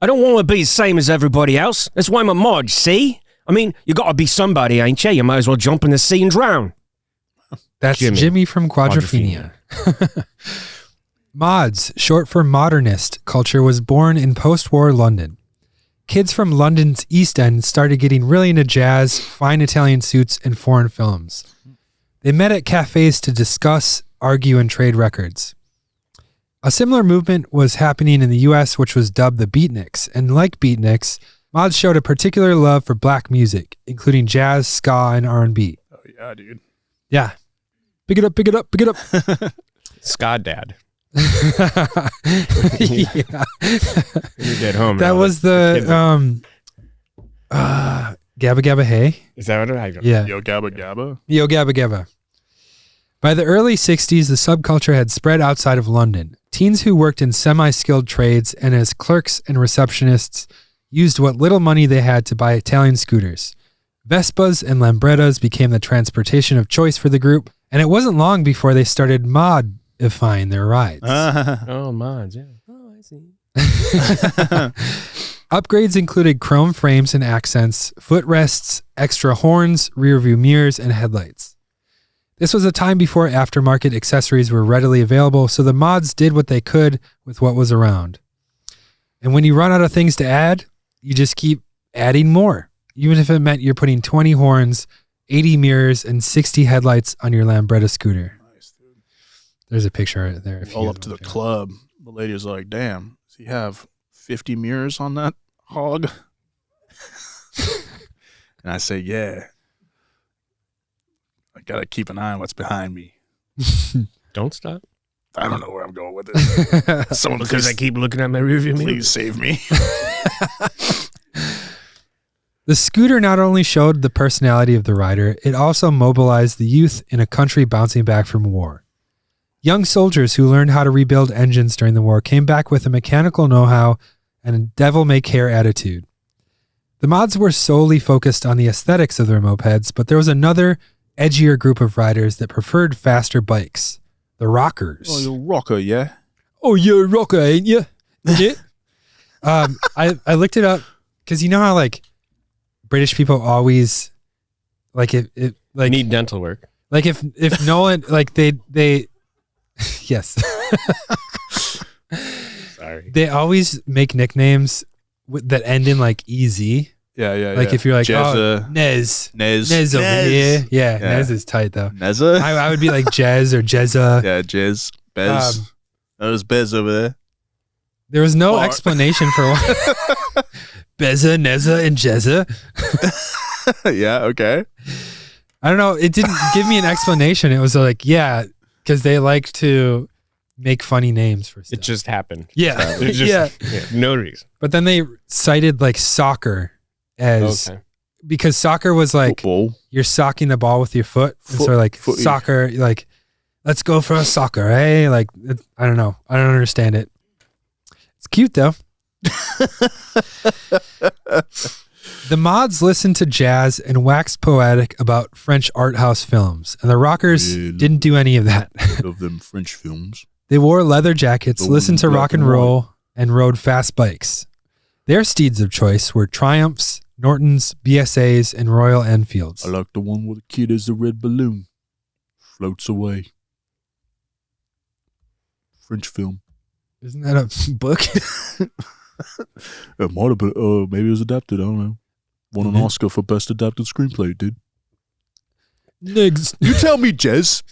I don't want to be the same as everybody else. That's why I'm a mod, see? I mean, you got to be somebody, ain't you? You might as well jump in the sea and drown. That's Jimmy from Quadrophenia. Mods, short for modernist culture, was born in post-war London. Kids from London's East End started getting really into jazz, fine Italian suits, and foreign films. They met at cafes to discuss, argue, and trade records. A similar movement was happening in the U.S., which was dubbed the Beatniks, and like Beatniks, mods showed a particular love for black music, including jazz, ska, and R&B. Oh, yeah, dude. Yeah. Pick it up, pick it up, pick it up. Ska Dad. Yeah. You get home. That was the Gabba Gabba Hey. Is that what I got? Yeah. Yo Gabba Gabba. Yo Gabba Gabba. By the early 60s, the subculture had spread outside of London. Teens who worked in semi-skilled trades and as clerks and receptionists used what little money they had to buy Italian scooters. Vespas and Lambrettas became the transportation of choice for the group, and it wasn't long before they started modifying their rides. Oh, mods, yeah. Oh, I see. Upgrades included chrome frames and accents, footrests, extra horns, rear view mirrors, and headlights. This was a time before aftermarket accessories were readily available, so the mods did what they could with what was around. And when you run out of things to add, you just keep adding more, even if it meant you're putting 20 horns, 80 mirrors, and 60 headlights on your Lambretta scooter. Nice, dude. There's a picture right there. Roll up to the club. The lady was like, damn, does he have 50 mirrors on that hog? And I say, yeah. I got to keep an eye on what's behind me. Don't stop. I don't know where I'm going with it. Someone Because I keep looking at my rearview mirror. please save me. The scooter not only showed the personality of the rider, it also mobilized the youth in a country bouncing back from war. Young soldiers who learned how to rebuild engines during the war came back with a mechanical know-how and a devil-may-care attitude. The mods were solely focused on the aesthetics of their mopeds, but there was another edgier group of riders that preferred faster bikes, the rockers. Oh, you're a rocker, yeah? Oh, you're a rocker, ain't you? Yeah. I looked it up because you know how British people always need dental work. Like if Nolan they yes. Sorry. They always make nicknames that end in like EZ. Yeah. Like if you're like, Jezza. Nez Nez. over here. Yeah, Nez is tight though. Nezza? I would be like Jez or Jezza. Yeah, Jez. Bez. That was Bez over there. There was no explanation for what. Beza, Neza, and Jezza. Yeah, okay. I don't know. It didn't give me an explanation. It was like, because they like to make funny names for stuff. It just happened. Yeah. No reason. But then they cited like soccer as because soccer was like football. You're socking the ball with your foot. And so like footy. Soccer, like let's go for a soccer, eh? Like I don't know. I don't understand it. It's cute though. The mods listened to jazz and waxed poetic about French art house films, and the rockers didn't do any of that. Of them French films. They wore leather jackets, listened to rock and roll, and rode fast bikes. Their steeds of choice were Triumphs, Nortons, BSAs, and Royal Enfields. I like the one where the kid is the red balloon. Floats away. French film. Isn't that a book? It might have been, maybe it was adapted, I don't know. Won an Oscar for best adapted screenplay, dude. Next. You tell me, Jez.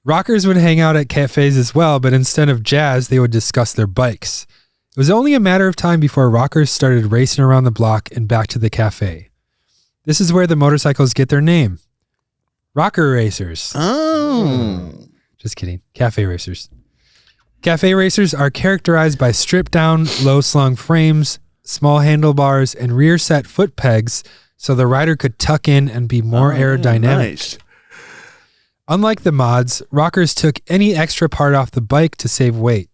Rockers would hang out at cafes as well, but instead of jazz, they would discuss their bikes. It was only a matter of time before rockers started racing around the block and back to the cafe. This is where the motorcycles get their name. Rocker racers. Oh. Just kidding. Cafe racers. Cafe racers are characterized by stripped down, low slung frames, small handlebars, and rear set foot pegs so the rider could tuck in and be more aerodynamic. Nice. Unlike the mods, rockers took any extra part off the bike to save weight.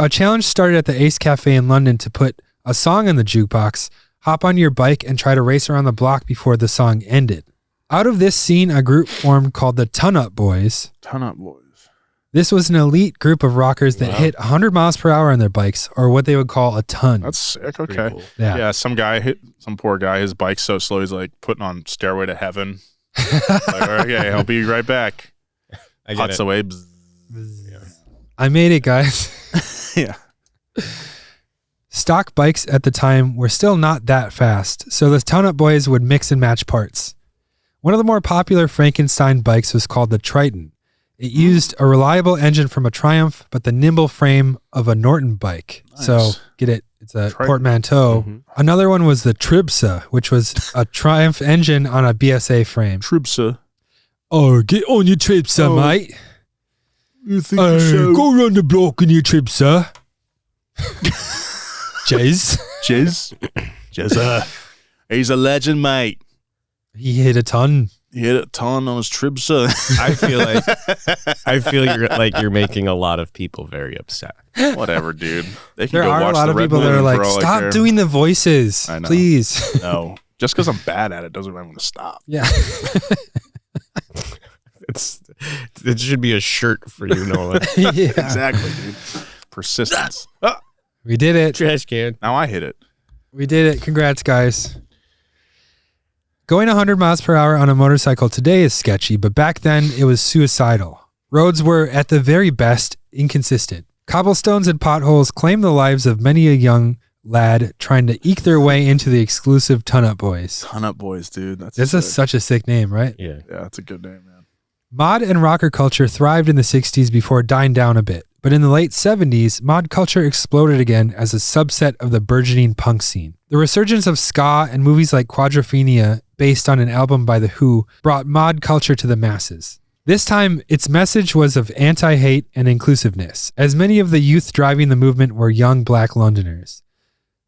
A challenge started at the Ace Cafe in London to put a song in the jukebox, hop on your bike, and try to race around the block before the song ended. Out of this scene, a group formed called the Ton Up Boys. Ton Up Boys. This was an elite group of rockers that hit 100 miles per hour on their bikes, or what they would call a ton. That's sick. Okay. Cool. Yeah. Some poor guy, his bike's so slow, he's like putting on Stairway to Heaven. Like, okay, I'll be right back. I get Hots it. away. I made it, guys. Yeah. Stock bikes at the time were still not that fast, so the Ton Up Boys would mix and match parts. One of the more popular Frankenstein bikes was called the Triton. It used a reliable engine from a Triumph, but the nimble frame of a Norton bike. Nice. So, get it? It's a Triton. portmanteau. Mhm. Another one was the Tribsa, which was a Triumph engine on a BSA frame. Tribsa. Oh, get on your Tribsa, mate. You think so? Go around the block on your Tribsa. Jez. Jez. He's a legend, mate. He hit a ton. He hit a ton on his Tribsa. I feel you're making a lot of people very upset. Whatever, dude. They can There go are watch a lot the of Red people that are Balloon like, for all I stop care." doing the voices, I know. please. No, just because I'm bad at it doesn't mean I'm going to stop. Yeah. It should be a shirt for you, Nolan. Yeah. Exactly, dude. Persistence. Ah, We did it. Trash can. now I hit it. We did it. Congrats, guys. Going 100 miles per hour on a motorcycle today is sketchy, but back then it was suicidal. Roads were, at the very best, inconsistent. Cobblestones and potholes claimed the lives of many a young lad trying to eke their way into the exclusive Ton Up Boys. Ton Up Boys, dude. That's This is such a sick name, right? Yeah. yeah, that's a good name, man. Mod and rocker culture thrived in the 60s before dying down a bit, but in the late 70s, mod culture exploded again as a subset of the burgeoning punk scene. The resurgence of ska and movies like Quadrophenia, based on an album by The Who, brought mod culture to the masses. This time, its message was of anti-hate and inclusiveness, as many of the youth driving the movement were young black Londoners.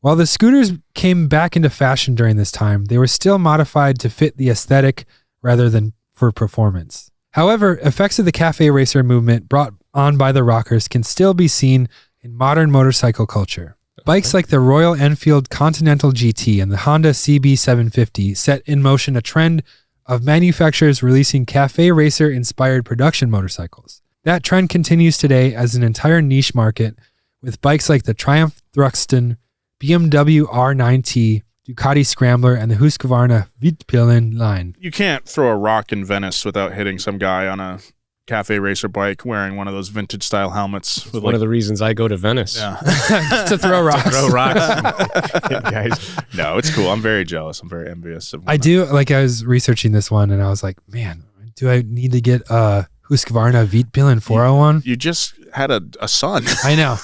While the scooters came back into fashion during this time, they were still modified to fit the aesthetic rather than for performance. However, effects of the cafe racer movement brought on by the rockers can still be seen in modern motorcycle culture. Bikes like the Royal Enfield Continental GT and the Honda CB750 set in motion a trend of manufacturers releasing cafe racer-inspired production motorcycles. That trend continues today as an entire niche market with bikes like the Triumph Thruxton, BMW R9T, Ducati Scrambler, and the Husqvarna Vitpillen line. You can't throw a rock in Venice without hitting some guy on a cafe racer bike wearing one of those vintage style helmets. With One of the reasons I go to Venice. Yeah. To throw rocks. Throw rocks. Guys. No, it's cool. I'm very jealous. I'm very envious of I do, like, I was researching this one and I was like, man, do I need to get Husqvarna Vitbilen 401? You just had a son. I know.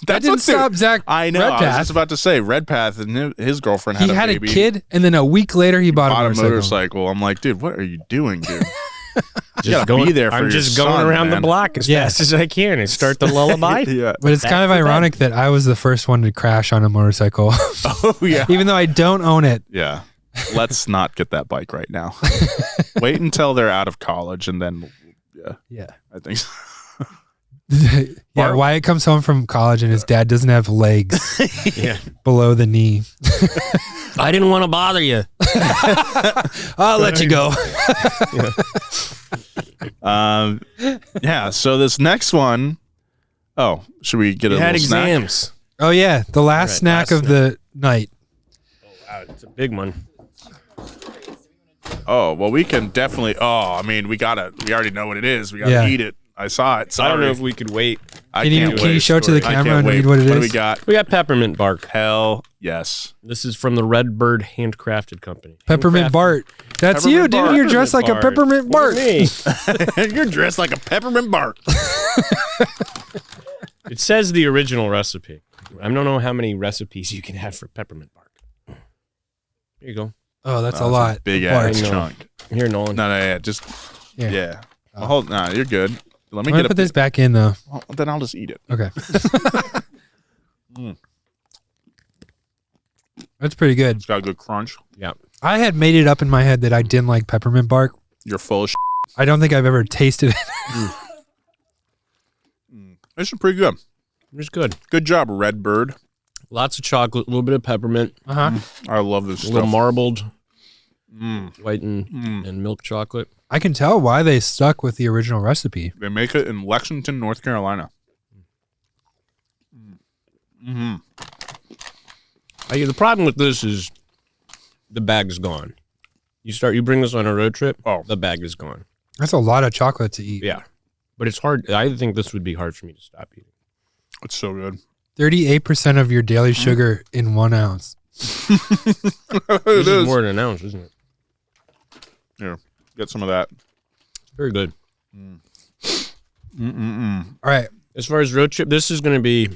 That didn't stop Zach. I know. I was Redpath. just about to say Redpath and his girlfriend He had had a a baby. kid, and then a week later he bought Bought a motorcycle. I'm like, dude, what are you doing, dude? Just gotta be there for I'm your just son, going around man. the block as Yeah. fast as I can and start the lullaby. Yeah. But it's kind of ironic that I was the first one to crash on a motorcycle, Oh yeah. even though I don't own it. Yeah. Let's not get that bike right now. Wait until they're out of college and then Yeah. I think so. Yeah, Bart- Wyatt comes home from college and his dad doesn't have legs Yeah. below the knee. I didn't want to bother you. I'll let you go. Yeah, so this next one, should we get a You had little snack? exams. Oh yeah, the last Right, snack last of the night. Wow, it's a big one. Oh, well, we can definitely. Oh, I mean, we already know what it is. We gotta Yeah. eat it. I saw it. Sorry. I don't know if we could wait. I Can you- can't can you wait. show it to the I camera can't and wait. read what it What do is? we got? We got peppermint bark. Hell yes. This is from the Redbird Handcrafted Company. Peppermint Handcrafted- Bart. That's Peppermint you, dude. Bart. You're dressed like a peppermint Bart. Look at me. You're dressed like a peppermint bark. It says the original recipe. I don't know how many recipes you can have for peppermint bark. Here you go. Oh, that's a lot. Big Bart. ass I know. chunk. Here, Nolan. No, yeah, just Here. yeah. Hold. Nah, you're good. Let me I'm gonna get put this back in though. Well, then I'll just eat it. Okay. That's pretty good. It's got a good crunch. Yeah. I had made it up in my head that I didn't like peppermint bark. You're full of. I don't think I've ever tasted it. This is pretty good. It's good. Good job, Redbird. Lots of chocolate, a little bit of peppermint, Uh-huh. I love this a little stuff. marbled Mm. white and milk chocolate. I can tell why they stuck with the original recipe. They make it in Lexington, North Carolina. Mm-hmm. The problem with this is the bag's gone. You bring this on a road trip, the bag is gone. That's a lot of chocolate to eat. Yeah. But it's hard. I think this would be hard for me to stop eating. It's so good. 38% of your daily sugar in 1 ounce. This is more than an ounce, isn't it? Here, get some of that. Very good. All right. As far as road trip, this is going to be,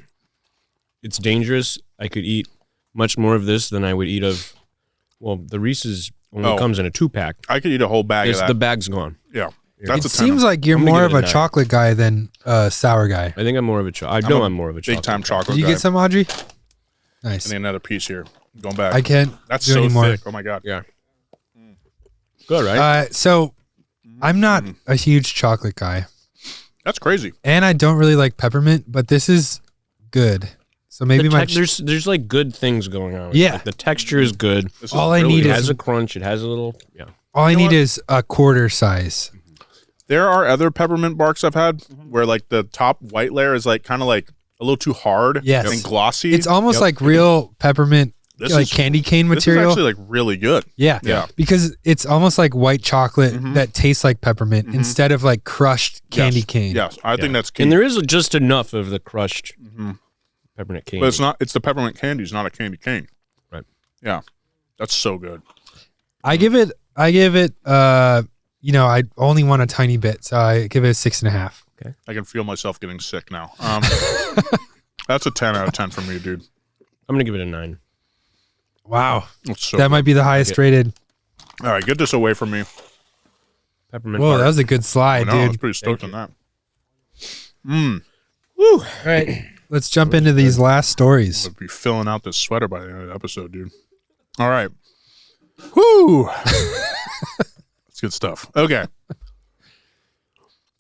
it's dangerous. I could eat much more of this than I would eat of, the Reese's only comes in a 2-pack. I could eat a whole bag of that. The bag's gone. Yeah. It That's a seems 10. like you're I'm gonna more give of it a a 9. chocolate guy than a sour guy. I think I'm more of a chocolate. I know I'm more of a chocolate. Big time Did chocolate you guy. get some, Audrey? Nice. I need another piece here. Going back. I can't That's do so anymore. thick. Oh my god. Yeah. Good, right? So I'm not a huge chocolate guy, That's crazy. and I don't really like peppermint, but this is good. So maybe there's like good things going on. with it. Yeah. Like the texture is good. This is All I really need It good. has a crunch. It has a little, all I know need what? is a quarter size. There are other peppermint barks I've had where like the top white layer is like kind of like a little too hard Yes. and glossy. It's almost like real peppermint, This like is- candy cane This material. is actually like really good. Yeah. Yeah. Because it's almost like white chocolate that tastes like peppermint instead of like crushed candy Yes. cane. Yes, I think that's key. and there is just enough of the crushed peppermint candy. But it's not. It's the peppermint candy. It's not a candy cane. Right. Yeah, that's so good. I give it, I only want a tiny bit, so I give it a 6.5. I can feel myself getting sick now. That's a 10 out of 10 for me, dude. I'm gonna give it a 9. Wow. That's so That good. might be the highest rated. All right, get this away from me. Peppermint. Whoa, bark. that was a good slide, No, I was dude. pretty stoked on that. All right. Let's jump into these last stories. I'll be filling out this sweater by the end of the episode, dude. All right. Whoo! That's good stuff. Okay.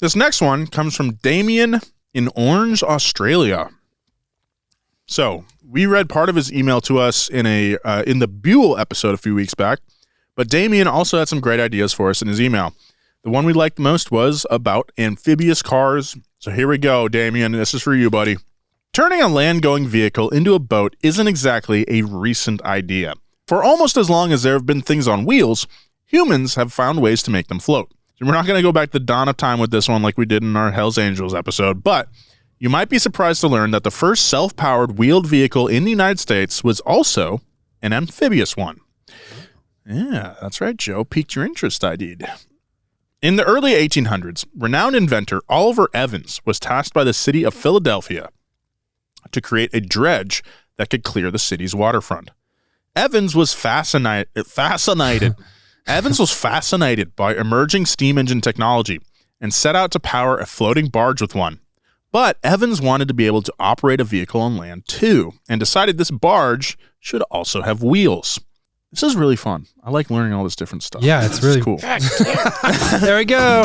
This next one comes from Damien in Orange, Australia. So we read part of his email to us in the Buell episode a few weeks back, but Damien also had some great ideas for us in his email. The one we liked most was about amphibious cars. So here we go, Damien. This is for you, buddy. Turning a land-going vehicle into a boat isn't exactly a recent idea. For almost as long as there have been things on wheels, humans have found ways to make them float. So we're not going to go back to the dawn of time with this one like we did in our Hells Angels episode, but you might be surprised to learn that the first self-powered wheeled vehicle in the United States was also an amphibious one. Yeah, that's right, Joe. Piqued your interest, I did. In the early 1800s, renowned inventor Oliver Evans was tasked by the city of Philadelphia to create a dredge that could clear the city's waterfront. Evans was fascinated. Evans was fascinated by emerging steam engine technology and set out to power a floating barge with one. But Evans wanted to be able to operate a vehicle on land too, and decided this barge should also have wheels. This is really fun. I like learning all this different stuff. Yeah, it's really cool. There we go.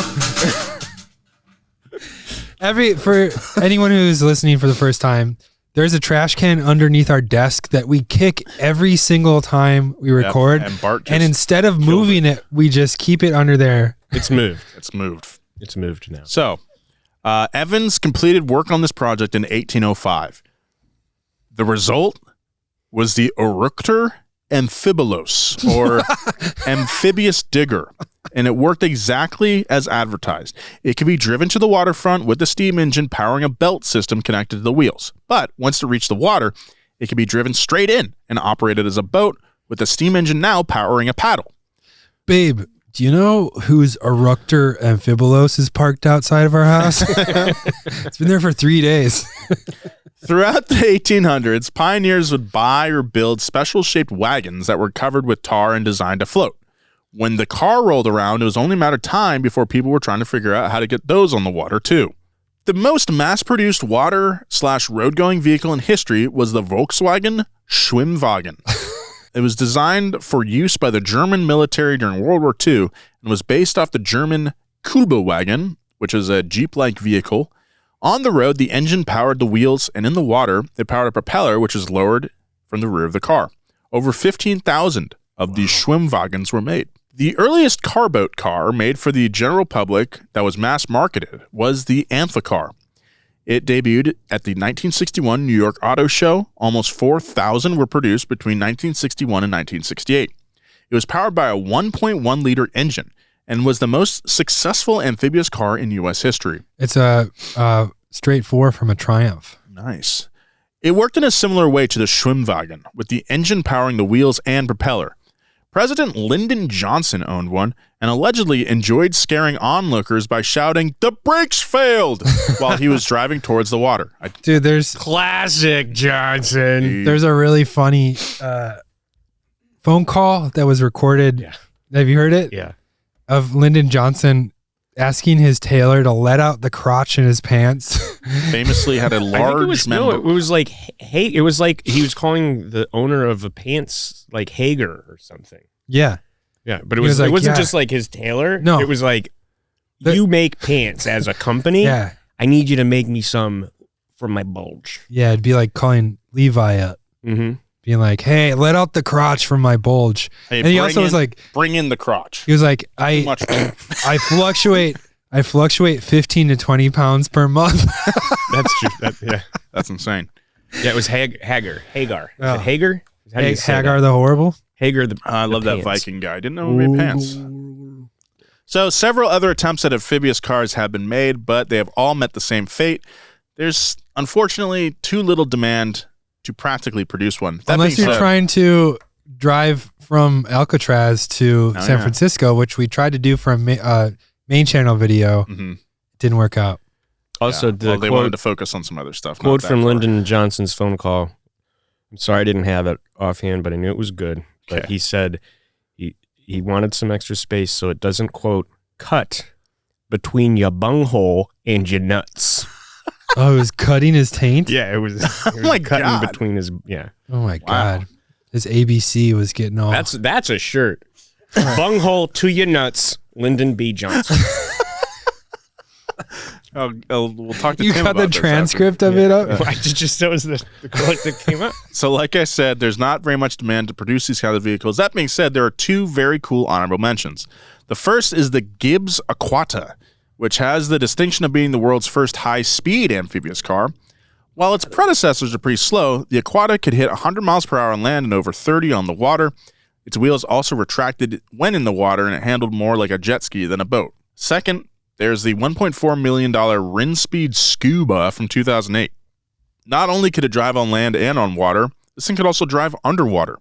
For anyone who's listening for the first time, there's a trash can underneath our desk that we kick every single time we record. And Bart just and instead of moving it, we just keep it under there. It's moved. It's moved. It's moved now. So, Evans completed work on this project in 1805. The result was the Eructor Amphibious, or amphibious digger, and it worked exactly as advertised. It could be driven to the waterfront with the steam engine powering a belt system connected to the wheels. But once it reached the water, it could be driven straight in and operated as a boat with the steam engine now powering a paddle. Babe, do you know whose Eructor Amphibious is parked outside of our house? It's been there for 3 days. Throughout the 1800s, pioneers would buy or build special-shaped wagons that were covered with tar and designed to float. When the car rolled around, it was only a matter of time before people were trying to figure out how to get those on the water, too. The most mass-produced water/road-going vehicle in history was the Volkswagen Schwimmwagen. It was designed for use by the German military during World War II and was based off the German Kübelwagen, which is a Jeep-like vehicle. On the road, the engine powered the wheels, and in the water, it powered a propeller, which is lowered from the rear of the car. Over 15,000 of these Schwimmwagens were made. The earliest carboat car made for the general public that was mass-marketed was the Amphicar. It debuted at the 1961 New York Auto Show. Almost 4,000 were produced between 1961 and 1968. It was powered by a 1.1-liter engine and was the most successful amphibious car in U.S. history. It's a straight 4 from a Triumph. Nice. It worked in a similar way to the Schwimmwagen, with the engine powering the wheels and propeller. President Lyndon Johnson owned one and allegedly enjoyed scaring onlookers by shouting, "The brakes failed!" while he was driving towards the water. Dude, there's Classic Johnson. there's a really funny phone call that was recorded. Yeah. Have you heard it? Yeah. Of Lyndon Johnson asking his tailor to let out the crotch in his pants. Famously had a I think large it was, member. no, it was like, hey, it was like he was calling the owner of a pants like Hager or something. Yeah. Yeah, but it He was like, it wasn't yeah. just like his tailor. No. It was like, you make pants as a company. Yeah. I need you to make me some for my bulge. Yeah. It'd be like calling Levi up, Mm-hmm. being like, "Hey, let out the crotch from my bulge." Hey, and he also was like, bring in the crotch. he was like, Too much. I fluctuate 15 to 20 pounds per month. That's true. Yeah. That's insane. Yeah, it was Hagar. Is Oh. it Hagar? How do you say Hagar that? the Horrible. Hagar the I love that pants. Viking guy. Didn't know he made pants. So several other attempts at amphibious cars have been made, but they have all met the same fate. There's unfortunately too little demand to practically produce one. That Unless being you're said- trying to drive from Alcatraz to Oh, San yeah. Francisco, which we tried to do for a main channel video. Mhm. Didn't work out. Also, Yeah. the Well, they wanted quote, to focus on some other stuff. quote not that from car. Lyndon Johnson's phone call. I'm sorry I didn't have it offhand, but I knew it was good. But Okay. he said he wanted some extra space so it doesn't, quote, cut between your bunghole and your nuts. Oh, he was cutting his taint? Yeah, it was, my cutting God. between his, yeah. Oh my Wow. God. His ABC was getting all. That's a shirt. Bunghole to your nuts, Lyndon B. Johnson. We'll talk to you Tim got the about this transcript of it up? I just that was the quote that came up. So like I said, there's not very much demand to produce these kind of vehicles. That being said, there are two very cool honorable mentions. The first is the Gibbs Aquata, which has the distinction of being the world's first high-speed amphibious car. While its predecessors are pretty slow, the Aquata could hit 100 miles per hour on land and over 30 on the water. Its wheels also retracted when in the water, and it handled more like a jet ski than a boat. Second, there's the $1.4 million Rinspeed Scuba from 2008. Not only could it drive on land and on water, this thing could also drive underwater.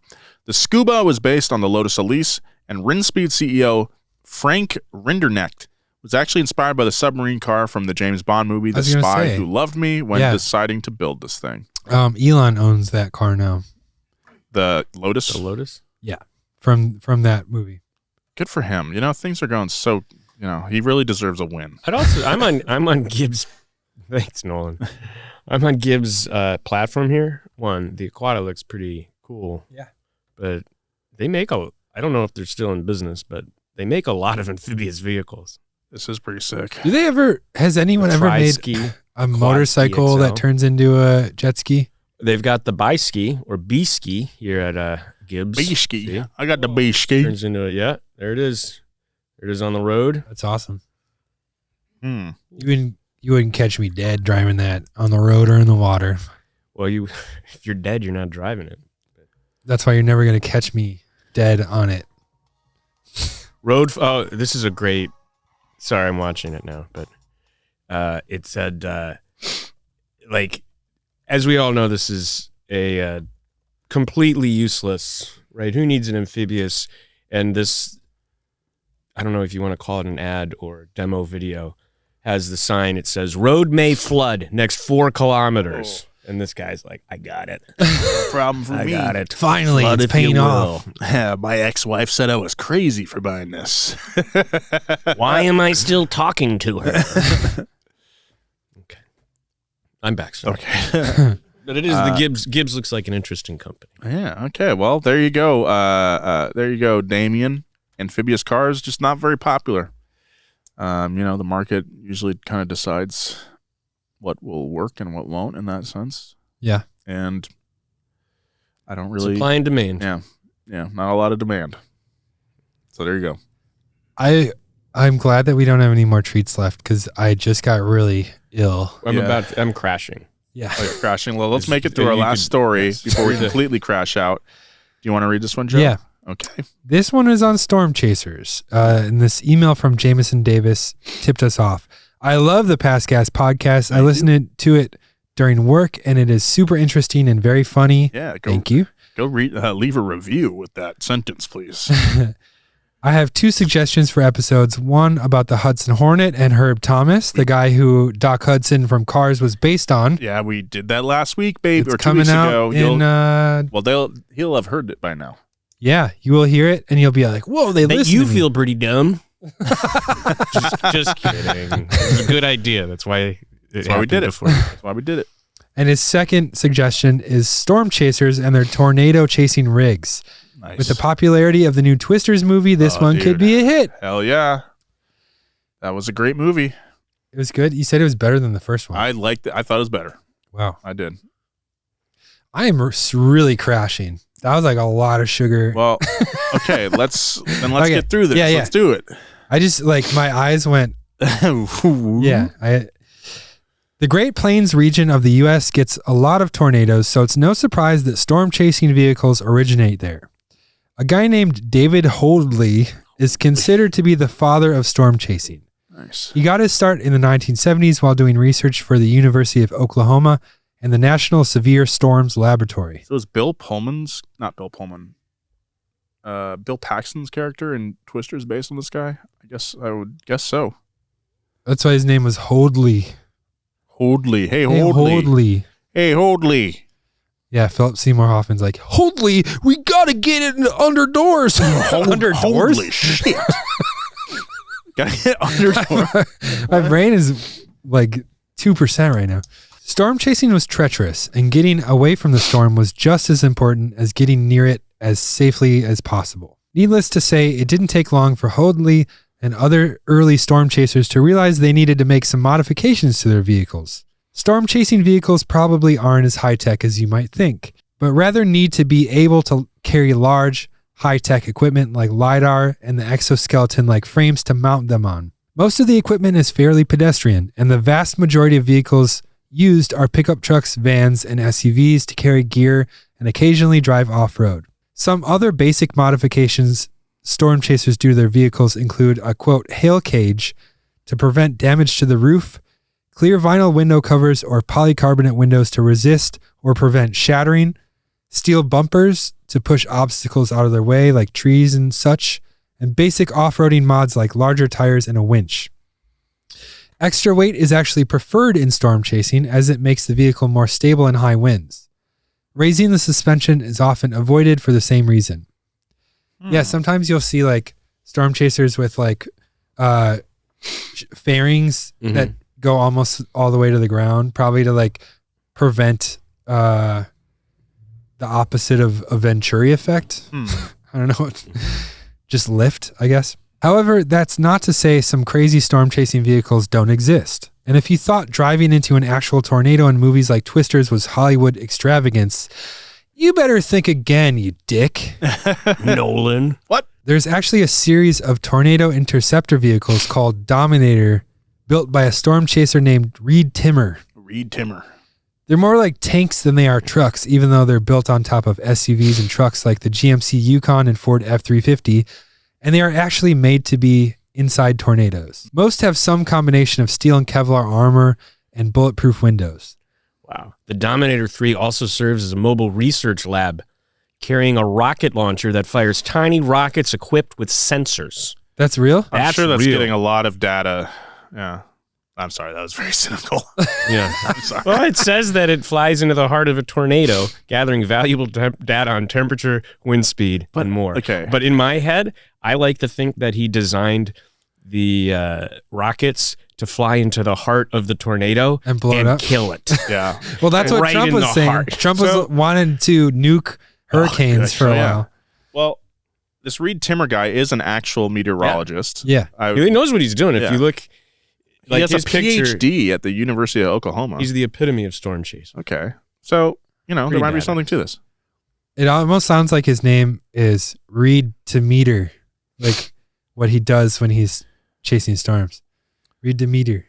The Scuba was based on the Lotus Elise, and Rinspeed CEO Frank Rinderknecht was actually inspired by the submarine car from the James Bond movie The Spy Who Loved Me when deciding to build this thing. Elon owns that car now. The Lotus? The Lotus? Yeah, from that movie. Good for him. You know, things are going so, he really deserves a win. I'm on Gibbs. Thanks, Nolan. I'm on Gibbs' platform here. The Aquata looks pretty cool. Yeah. But they make I don't know if they're still in business, but they make a lot of amphibious vehicles. This is pretty sick. Has anyone ever made a motorcycle that turns into a jet ski? They've got the bi-ski or B-ski here at Gibbs. B-ski. See? I got the B-ski. Turns into it. Yeah, there it is. There it is on the road. That's awesome. You wouldn't catch me dead driving that on the road or in the water. Well, if you're dead, you're not driving it. That's why you're never going to catch me dead on it. This is a great... Sorry, I'm watching it now, but it said, as we all know, this is a completely useless, right? Who needs an Amphibious? And this, I don't know if you want to call it an ad or demo video, has the sign. It says, "Road may flood next 4 kilometers." And this guy's like, I got it. No problem for me. I got it. Finally, Flood it's paying off. My ex-wife said I was crazy for buying this. Why am I still talking to her? Okay. I'm back, sir. Okay. But it is the Gibbs. Gibbs looks like an interesting company. Yeah, okay. Well, there you go. There you go, Damien. Amphibious cars, just not very popular. The market usually kind of decides what will work and what won't in that sense. Yeah. And I don't really... Supply and demand. Yeah, not a lot of demand. So there you go. I'm glad that we don't have any more treats left because I just got really ill. I'm crashing. Yeah. Oh, you're crashing. Well, let's make it through our last story before we completely crash out. Do you want to read this one, Joe? Yeah. Okay. This one is on storm chasers. And this email from Jameson Davis tipped us off. I love the Past Gas podcast. I listened to it during work, and it is super interesting and very funny. Yeah. Thank you. Go leave a review with that sentence, please. I have 2 suggestions for episodes. One about the Hudson Hornet and Herb Thomas, the guy who Doc Hudson from Cars was based on. Yeah, we did that last week, babe, It's or 2 coming weeks out ago. He'll have heard it by now. Yeah, you will hear it, and you'll be like, "Whoa, they listen." You feel pretty dumb. just kidding. It's a good idea. That's why we did it. That's why we did it. And his second suggestion is storm chasers and their tornado chasing rigs. Nice. With the popularity of the new Twisters movie, this one could be a hit. Hell yeah. That was a great movie. It was good. You said it was better than the first one. I liked it. I thought it was better. Wow. I did. I am really crashing. That was like a lot of sugar. Well, okay, let's get through this. Yeah. Let's do it. I just my eyes went. Yeah. The Great Plains region of the U.S. gets a lot of tornadoes, so it's no surprise that storm chasing vehicles originate there. A guy named David Holdley is considered to be the father of storm chasing. Nice. He got his start in the 1970s while doing research for the University of Oklahoma and the National Severe Storms Laboratory. So is Bill Paxton's character in Twisters based on this guy? I would guess so. That's why his name was Holdley. Holdley. Hey, Holdley. Hey, Holdley. Yeah, Philip Seymour Hoffman's like, Holdley, we got to get it under doors. Under doors? Holy shit. Gotta get under doors. My brain is like 2% right now. Storm chasing was treacherous, and getting away from the storm was just as important as getting near it as safely as possible. Needless to say, it didn't take long for Holdley and other early storm chasers to realize they needed to make some modifications to their vehicles. Storm chasing vehicles probably aren't as high-tech as you might think, but rather need to be able to carry large, high-tech equipment like LiDAR and the exoskeleton-like frames to mount them on. Most of the equipment is fairly pedestrian, and the vast majority of vehicles used are pickup trucks, vans, and SUVs to carry gear and occasionally drive off-road. Some other basic modifications storm chasers do to their vehicles include a, quote, hail cage to prevent damage to the roof, clear vinyl window covers or polycarbonate windows to resist or prevent shattering, steel bumpers to push obstacles out of their way like trees and such, and basic off-roading mods like larger tires and a winch. Extra weight is actually preferred in storm chasing as it makes the vehicle more stable in high winds. Raising the suspension is often avoided for the same reason. Yeah, sometimes you'll see like storm chasers with like fairings that go almost all the way to the ground, probably to like prevent the opposite of a Venturi effect. I don't know. Just lift, I guess. However, that's not to say some crazy storm chasing vehicles don't exist. And if you thought driving into an actual tornado in movies like Twisters was Hollywood extravagance, you better think again, you dick. Nolan. What? There's actually a series of tornado interceptor vehicles called Dominator, built by a storm chaser named Reed Timmer. Reed Timmer. They're more like tanks than they are trucks, even though they're built on top of SUVs and trucks like the GMC Yukon and Ford F-350, and they are actually made to be inside tornadoes. Most have some combination of steel and Kevlar armor and bulletproof windows. Wow. The Dominator 3 also serves as a mobile research lab, carrying a rocket launcher that fires tiny rockets equipped with sensors. That's real? I'm sure that's real. getting a lot of data. Yeah. I'm sorry, that was very cynical. Yeah. I'm sorry. Well, it says that it flies into the heart of a tornado, gathering valuable data on temperature, wind speed, and more. Okay. But in my head, I like to think that he designed the rockets to fly into the heart of the tornado And blow it up? kill it. Yeah. Well, that's what Right Trump in was the saying. heart. Trump was wanted to nuke hurricanes gosh, for a yeah. while. Well, this Reed Timmer guy is an actual meteorologist. Yeah. He knows what he's doing. If Yeah. you look, He has a his picture, PhD at the University of Oklahoma. he's the epitome of storm chase. Okay. So, there Pretty might be bad. something to this. It almost sounds like his name is Reed to meter, like what he does when he's chasing storms. Reed to meter.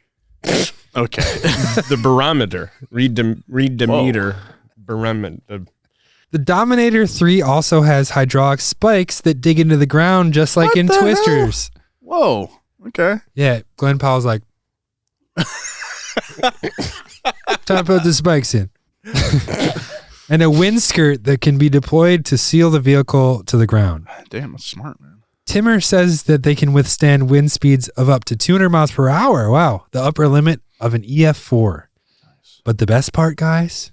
Okay. The barometer. Read the meter. Barometer. The Dominator 3 also has hydraulic spikes that dig into the ground just like What in the Twisters. Whoa. Okay. Yeah, Glenn Powell's like, time to put the spikes in. And a wind skirt that can be deployed to seal the vehicle to the ground. Damn, that's smart, man. Timmer says that they can withstand wind speeds of up to 200 miles per hour. Wow, the upper limit of an EF4. Nice. But the best part, guys,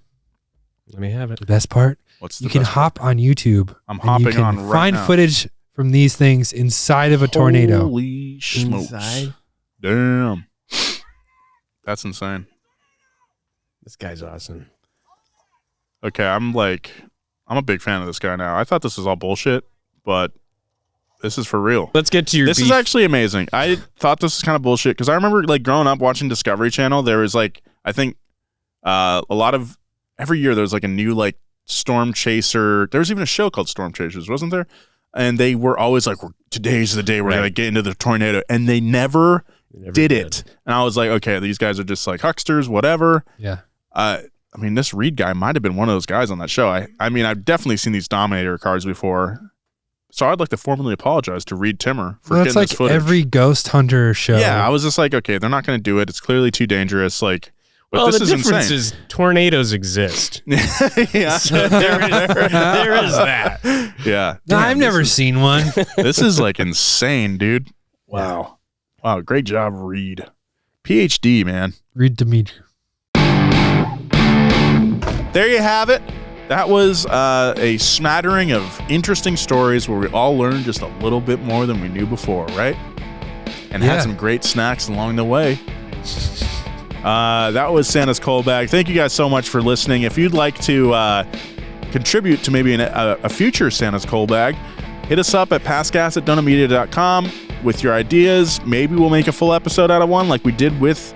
Let me have it. the best part, What's the you can best hop on YouTube. I'm and you hopping can on right find now. footage from these things inside of a tornado. Holy smokes. Inside? Damn. That's insane. This guy's awesome. Okay, I'm a big fan of this guy now. I thought this was all bullshit, but this is for real. Let's get to your This beef. is actually amazing. I thought this was kind of bullshit because I remember growing up watching Discovery Channel. There was I think a lot of every year there was a new storm chaser. There was even a show called Storm Chasers, wasn't there? And they were always today's the day we're gonna get into the tornado, and they never did it. And I was like, okay, these guys are just hucksters, whatever. Yeah. I mean, this Reed guy might have been one of those guys on that show. I mean, I've definitely seen these Dominator cars before. So I'd like to formally apologize to Reed Timmer for Well, getting that's this footage. every ghost hunter show. Yeah, I was just okay, they're not going to do it. It's clearly too dangerous. But well, this the is difference insane. is tornadoes exist. Yeah. So there is that. Yeah. No, Damn, I've never seen one. This is insane, dude. Wow. Wow. Great job, Reed. PhD, man. Reed Demeter. There you have it. That was a smattering of interesting stories where we all learned just a little bit more than we knew before, right? And had some great snacks along the way. That was Santa's Coal Bag. Thank you guys so much for listening. If you'd like to contribute to maybe a future Santa's Coal Bag, hit us up at passgas@donamedia.com with your ideas. Maybe we'll make a full episode out of one like we did with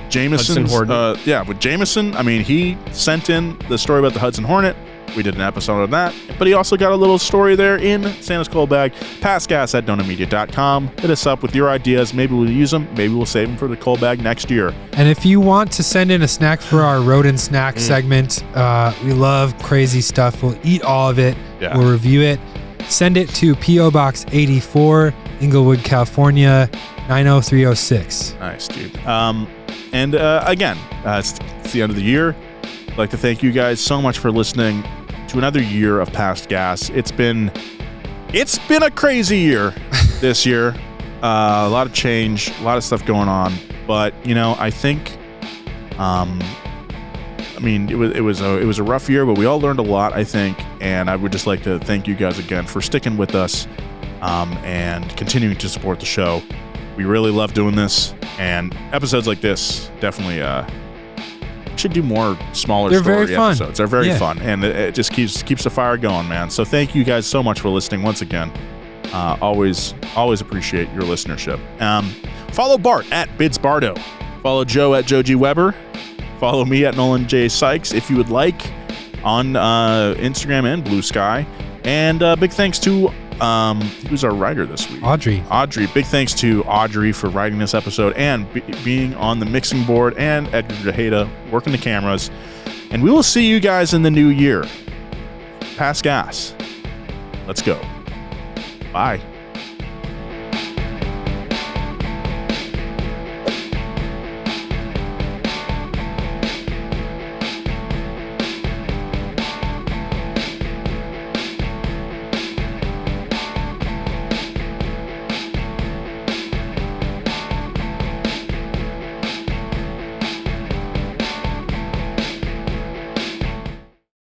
Jameson's, with Jameson. I mean, he sent in the story about the Hudson Hornet. We did an episode of that, but he also got a little story there in Santa's Coal Bag. Passgas@donamedia.com. Hit us up with your ideas. Maybe we'll use them. Maybe we'll save them for the Coal Bag next year. And if you want to send in a snack for our rodent snack segment, we love crazy stuff. We'll eat all of it. Yeah. We'll review it. send it to P.O. Box 84, Inglewood, California, 90306. Nice, dude. And again, it's the end of the year. I'd like to thank you guys so much for listening to another year of Past Gas. It's been a crazy year this year. A lot of change, a lot of stuff going on. But I think, it was a rough year, but we all learned a lot, I think. And I would just like to thank you guys again for sticking with us and continuing to support the show. We really love doing this, and episodes like this definitely should do more smaller story episodes. They're very fun, and it just keeps the fire going, man. So thank you guys so much for listening once again. Always appreciate your listenership. Follow Bart at BidsBardo. Follow Joe at Joe G. Weber. Follow me at Nolan J. Sykes if you would like on Instagram and Blue Sky. And big thanks to who's our writer this week? Audrey. Big thanks to Audrey for writing this episode and being on the mixing board, and Edgar DeHeda working the cameras. And we will see you guys in the new year. Pass gas. Let's go. Bye.